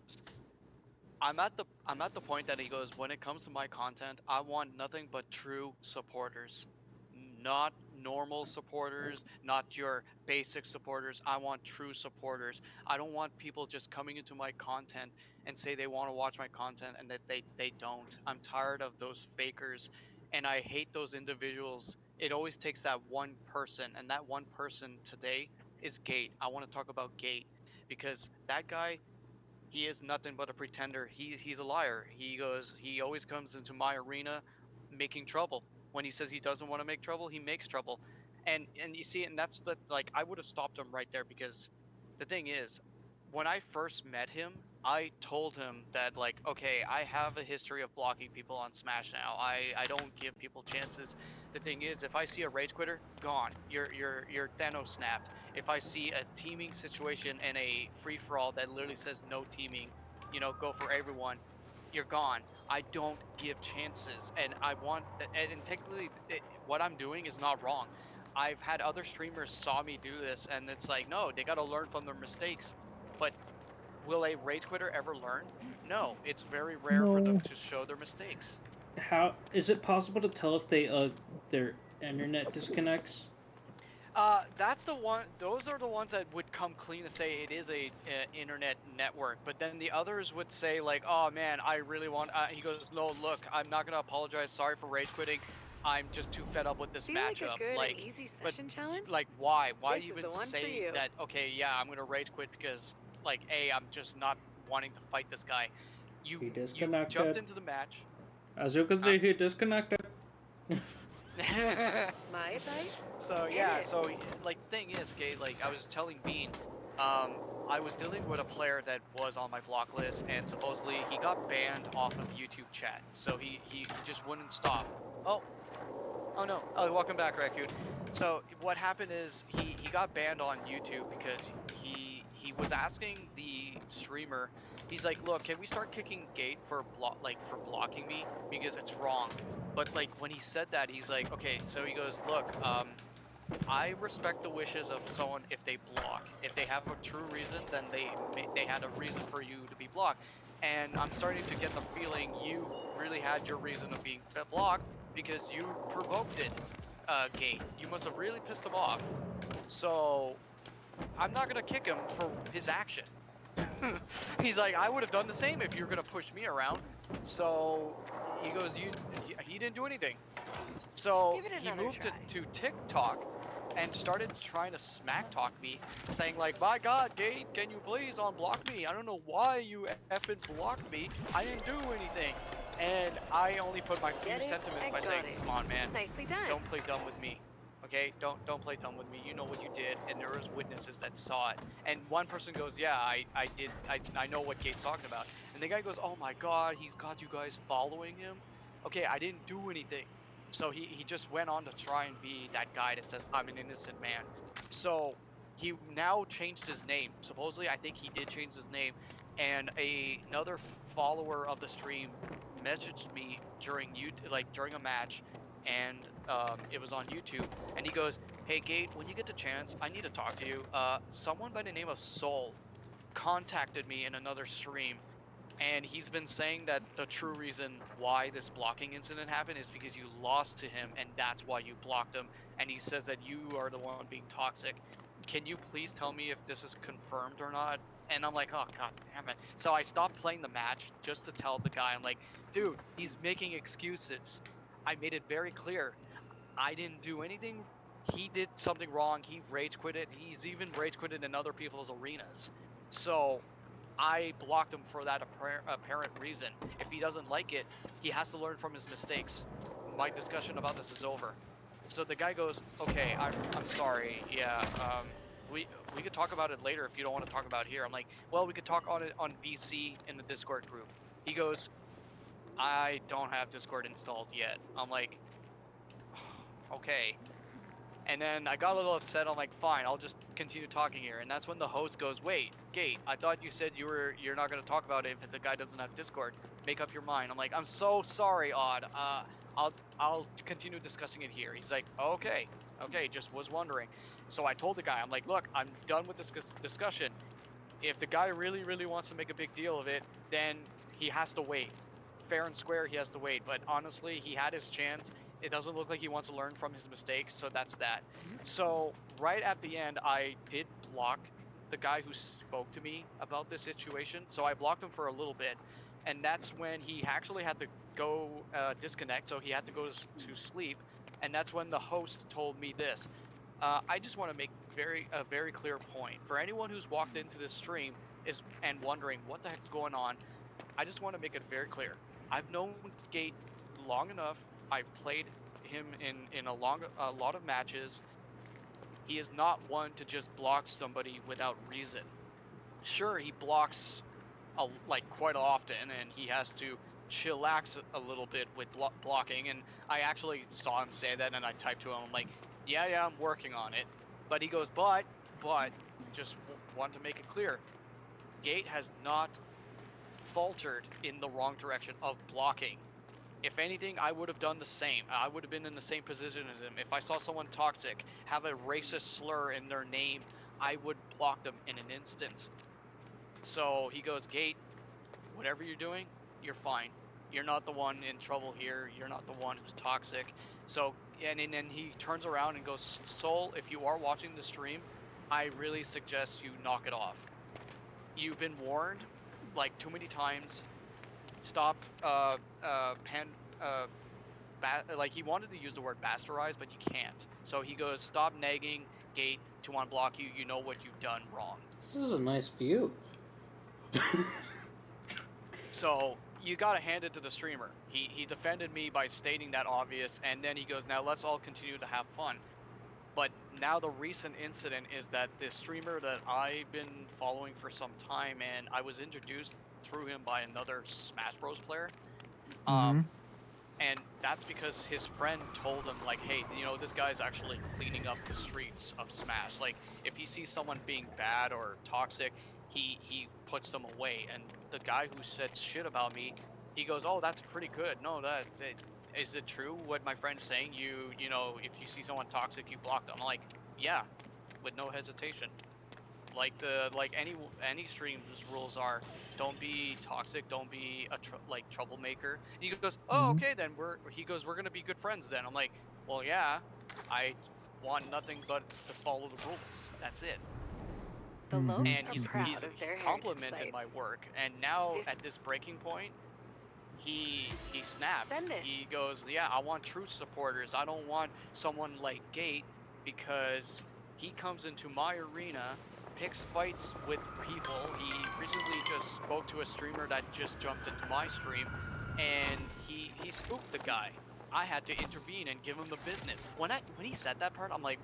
I'm at the point that he goes, when it comes to my content, I want nothing but true supporters. Not normal supporters, not your basic supporters. I want true supporters. I don't want people just coming into my content and say they want to watch my content and that they don't. I'm tired of those fakers and I hate those individuals. It always takes that one person, and that one person today is Gate. I want to talk about Gate because that guy, he is nothing but a pretender. He's a liar. He always comes into my arena making trouble. When he says he doesn't want to make trouble, he makes trouble. And you see, and that's the, like, I would have stopped him right there because the thing is, when I first met him, I told him that, like, okay, I have a history of blocking people on Smash now. I don't give people chances. The thing is, if I see a rage quitter, gone. You're Thanos snapped. If I see a teaming situation and a free for all that literally says no teaming, go for everyone, you're gone. I don't give chances, and I want that. And technically, what I'm doing is not wrong. I've had other streamers saw me do this, and it's like, no, they gotta learn from their mistakes. But will a rage quitter ever learn? No, it's very rare for them no. to show their mistakes. How is it possible to tell if they their internet disconnects? That's the one. Those are the ones that would come clean and say it is a internet network. But then the others would say like, "Oh man, I really want." He goes, "No, look, I'm not gonna apologize. Sorry for rage quitting. I'm just too fed up with this Feel like a matchup. good and Like, easy but session challenge? like, why? Why This is even the one for say you. that? Okay, yeah, I'm gonna rage quit because like, I'm just not wanting to fight this guy. He You jumped disconnected. into the match. As you can see, he disconnected. My advice? So Get yeah, it. so like thing is, okay, like I was telling Bean, I was dealing with a player that was on my block list, and supposedly he got banned off of YouTube chat. So he just wouldn't stop. Oh, oh no. Oh, welcome back, Raccoon. So what happened is he got banned on YouTube because he was asking the streamer. He's like, look, can we start kicking Gate for for blocking me because it's wrong. But like when he said that, he's like, okay. So he goes, look, I respect the wishes of someone if they block. If they have a true reason, then they had a reason for you to be blocked. And I'm starting to get the feeling you really had your reason of being blocked because you provoked it, Gate. You must have really pissed him off. So I'm not gonna kick him for his action. He's like, I would have done the same if you were gonna push me around. So he goes, he didn't do anything. So Give it he another moved try. to TikTok and started trying to smack talk me, saying like, "My God, Gate, can you please unblock me? I don't know why you effing blocked me. I didn't do anything." And I only put my few Get it? sentiments I by got saying, it. "Come on, man, Nicely done. don't play dumb with me." Okay, don't play dumb with me. You know what you did, and there was witnesses that saw it. And one person goes, "Yeah, I did. I know what Gate's talking about." And the guy goes, "Oh my God, he's got you guys following him." Okay, I didn't do anything. So he just went on to try and be that guy that says I'm an innocent man. So he now changed his name. Supposedly, I think he did change his name, and another follower of the stream messaged me during during a match, and it was on YouTube, and he goes, "Hey Gate, when you get the chance, I need to talk to you. Someone by the name of Soul contacted me in another stream, and he's been saying that the true reason why this blocking incident happened is because you lost to him, and that's why you blocked him. And he says that you are the one being toxic. Can you please tell me if this is confirmed or not?" And I'm like, oh god damn it. So I stopped playing the match just to tell the guy, I'm like, dude, he's making excuses. I made it very clear. I didn't do anything. He did something wrong. He rage quitted. He's even rage quitted in other people's arenas. So I blocked him for that apparent reason. If he doesn't like it, he has to learn from his mistakes. My discussion about this is over. So the guy goes, "Okay, I'm sorry. Yeah, we could talk about it later if you don't want to talk about it here." I'm like, "Well, we could talk on it on VC in the Discord group." He goes, "I don't have Discord installed yet." I'm like, "Okay." And then I got a little upset. I'm like, fine, I'll just continue talking here. And that's when the host goes, "Wait, Gate, I thought you said you're not gonna talk about it if the guy doesn't have Discord. Make up your mind." I'm like, "I'm so sorry, Odd. I'll continue discussing it here." He's like, "Okay, okay, just was wondering." So I told the guy, I'm like, "Look, I'm done with this discussion. If the guy really wants to make a big deal of it, then he has to wait. Fair and square, he has to wait. But honestly, he had his chance. It doesn't look like he wants to learn from his mistakes, so that's that." So right at the end, I did block the guy who spoke to me about this situation. So I blocked him for a little bit, and that's when he actually had to go disconnect. So he had to go to sleep, and that's when the host told me this. I just want to make a very clear point for anyone who's walked into this stream is and wondering what the heck's going on. I just want to make it very clear. I've known Gate long enough. I've played him in a lot of matches. He is not one to just block somebody without reason. Sure, he blocks like quite often, and he has to chillax a little bit with blocking. And I actually saw him say that, and I typed to him, I'm like, yeah, I'm working on it. But he goes, but, just want to make it clear, Gate has not faltered in the wrong direction of blocking. If anything, I would have done the same. I would have been in the same position as him. If I saw someone toxic, have a racist slur in their name, I would block them in an instant. So he goes, "Gate, whatever you're doing, you're fine. You're not the one in trouble here. You're not the one who's toxic." So, and then he turns around and goes, "Soul, if you are watching the stream, I really suggest you knock it off. You've been warned like too many times. Stop like he wanted to use the word bastardize, but you can't." So he goes, "Stop nagging Gate to unblock you. You know what you've done wrong." This is a nice view. So you gotta hand it to the streamer. He defended me by stating that obvious, and then he goes, "Now let's all continue to have fun." But now the recent incident is that the streamer that I've been following for some time, and I was introduced through him by another Smash Bros player. Mm-hmm. And that's because his friend told him, like, "Hey, this guy's actually cleaning up the streets of Smash. Like, if he sees someone being bad or toxic, he puts them away." And the guy who said shit about me, he goes, "Oh, that's pretty good. No, that is it true what my friend's saying? If you see someone toxic, you block them." I'm like, "Yeah, with no hesitation." Like any stream's rules are, don't be toxic, don't be a troublemaker. And he goes, "Oh, Mm-hmm. okay, then we're gonna be good friends then." I'm like, "Well, yeah, I want nothing but to follow the rules, that's it." The Mm-hmm. Lopes And are he's proud he's of their heritage complimented site. my work, and now This at this breaking point, he snapped. Send it. He goes, "Yeah, I want true supporters. I don't want someone like Gate, because he comes into my arena, picks fights with people. He recently just spoke to a streamer that just jumped into my stream, and he spooked the guy. I had to intervene and give him the business." When he said that part, I'm like,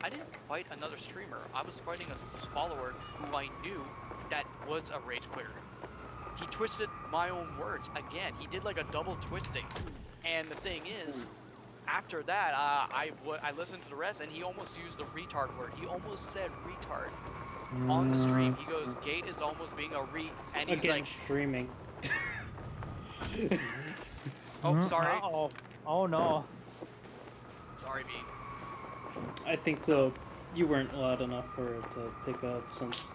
I didn't fight another streamer. I was fighting a follower who I knew that was a rage quitter. He twisted my own words again. He did like a double twisting. And the thing is, after that, I listened to the rest, and he almost used the retard word. He almost said retard on the stream. He goes, "Gate is almost being a and he's Again, like, streaming. "Oh, sorry, Uh-oh. Oh no. sorry, B." I think So- you weren't loud enough for it to pick up since.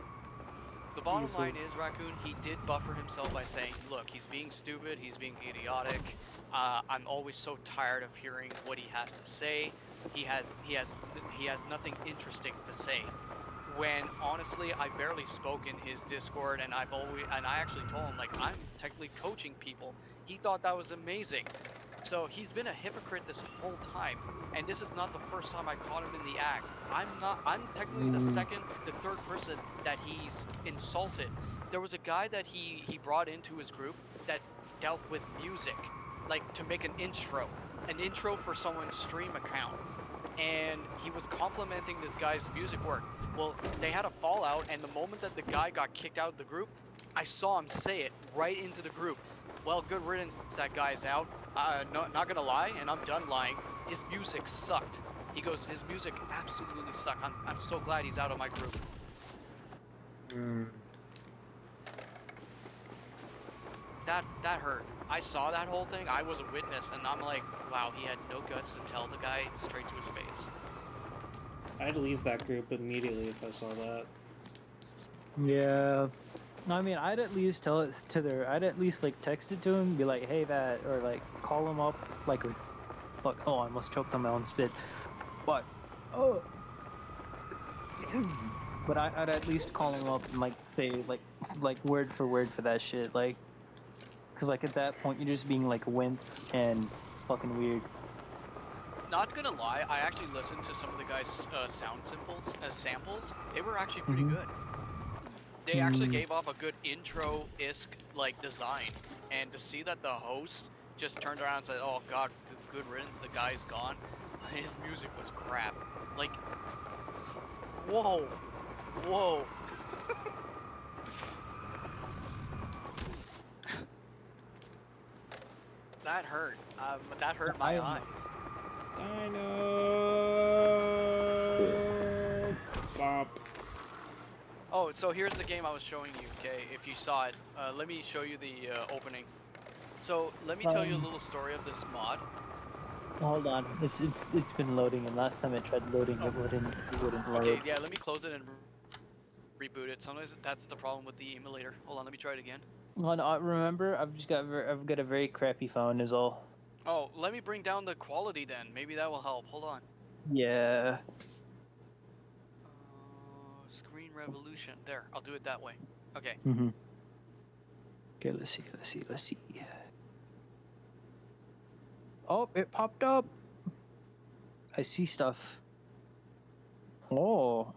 The bottom Easily. line is, Raccoon, he did buffer himself by saying, "Look, he's being stupid. He's being idiotic. I'm always so tired of hearing what he has to say. He has nothing interesting to say." When honestly, I barely spoke in his Discord, and I actually told him, like, I'm technically coaching people. He thought that was amazing. So he's been a hypocrite this whole time, and this is not the first time I caught him in the act. I'm technically the third person that he's insulted. There was a guy that he brought into his group that dealt with music, like to make an intro for someone's stream account. And he was complimenting this guy's music work. Well, they had a fallout, and the moment that the guy got kicked out of the group, I saw him say it right into the group. "Well, good riddance, that guy's out. Not gonna lie, and I'm done lying. His music sucked." He goes, "His music absolutely sucked. I'm so glad he's out of my group." That hurt. I saw that whole thing. I was a witness, and I'm like, wow, he had no guts to tell the guy straight to his face. I'd leave that group immediately if I saw that. Yeah. I mean, I'd at least tell it to their. I'd at least like text it to him, be like, "Hey, that," or like call him up, like, "Fuck, oh, I almost choked on my own spit." But, oh. But I'd at least call him up and like say like word for that shit, like, cause like at that point you're just being like a wimp and fucking weird. Not gonna lie, I actually listened to some of the guys' sound samples. They were actually pretty good. They actually gave off a good intro-isk like design, and to see that the host just turned around and said, "Oh God, good riddance, the guy's gone." His music was crap. Like, whoa, whoa. That hurt. That hurt my eyes. Dino. Bop. Oh, so here's the game I was showing you, okay? If you saw it, let me show you the opening. So let me tell you a little story of this mod. Hold on, it's been loading, and last time I tried loading, it wouldn't load. Okay, yeah, let me close it and reboot it. Sometimes that's the problem with the emulator. Hold on, let me try it again. Well, no, remember, I've got a very crappy phone, is all. Oh, let me bring down the quality then. Maybe that will help. Hold on. Yeah. Screen revolution. There, I'll do it that way. Okay. Okay, let's see. Oh, it popped up. I see stuff. Oh.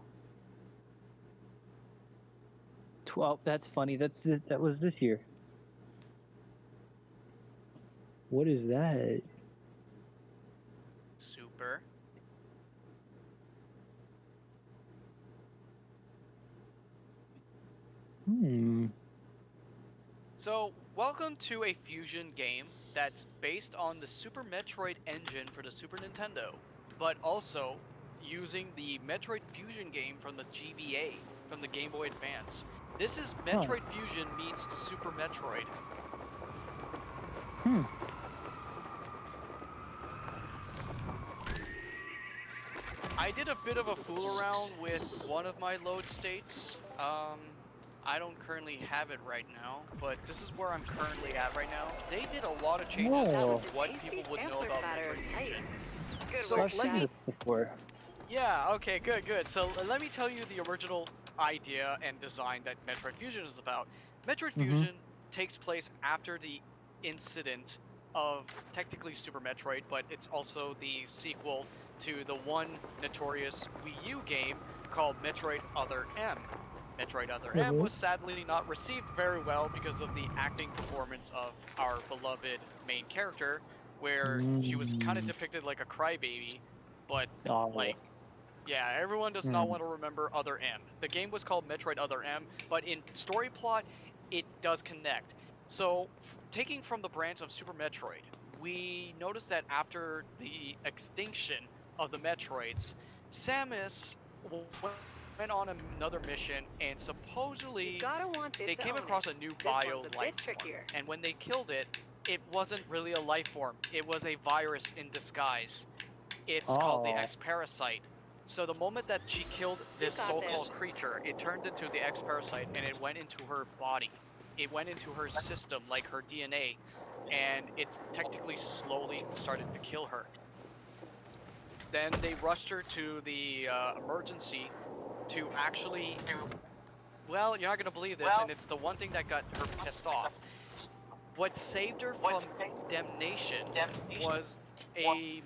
12. That's funny. That was this year. What is that? Super. So, welcome to a fusion game that's based on the Super Metroid engine for the Super Nintendo, but also using the Metroid Fusion game from the GBA, from the Game Boy Advance. This is Metroid Fusion meets Super Metroid. I did a bit of a fool around with one of my load states. I don't currently have it right now, but this is where I'm currently at right now. They did a lot of changes to what people would know about Metroid Fusion. So I've seen this before. Yeah, okay, good. So let me tell you the original idea and design that Metroid Fusion is about. Metroid Fusion takes place after the incident of technically Super Metroid, but it's also the sequel to the one notorious Wii U game called Metroid Other M. Metroid Other M was sadly not received very well because of the acting performance of our beloved main character, where she was kind of depicted like a crybaby, but like, yeah, everyone does not want to remember Other M. The game was called Metroid Other M, but in story plot, it does connect. So, taking from the branch of Super Metroid, we noticed that after the extinction of the Metroids, Samus went on another mission, and You supposedly gotta want it they to came own across it. a new This one's bio a bit life form. trickier. And when they killed it, it wasn't really a life form. It was a virus in disguise. It's called the Oh. X-Parasite. So the moment that she killed this got so-called this. creature, it turned into the X-Parasite and it went into her body. It went into her system, like her DNA, and it technically slowly started to kill her. Then they rushed her to the emergency to actually. Well, you're not gonna believe this, and it's the one thing that got her pissed off. What saved her from damnation was a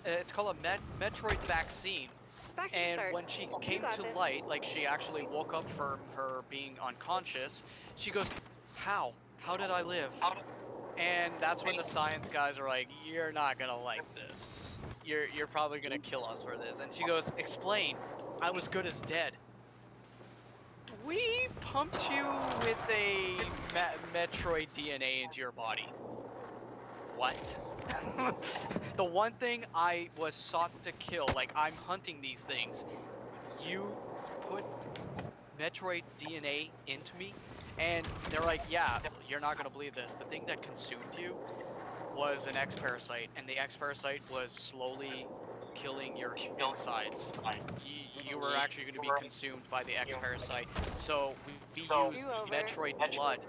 it's called a Metroid vaccine. Back to the And start. when she You came got to this. light, like she actually woke up from her being unconscious, she goes, "How? How did I live?" And that's when the science guys are like, "You're not gonna like this. You're probably gonna kill us for this." And she goes, "Explain. I was good as dead." We pumped you with a Metroid DNA into your body. What? The one thing I was sought to kill, like I'm hunting these things, you put Metroid DNA into me? And they're like, yeah, you're not gonna believe this. The thing that consumed you was an X-Parasite, and the X-Parasite was slowly killing your insides. You were actually going to be consumed by the X-Parasite. So we used Do over. Metroid blood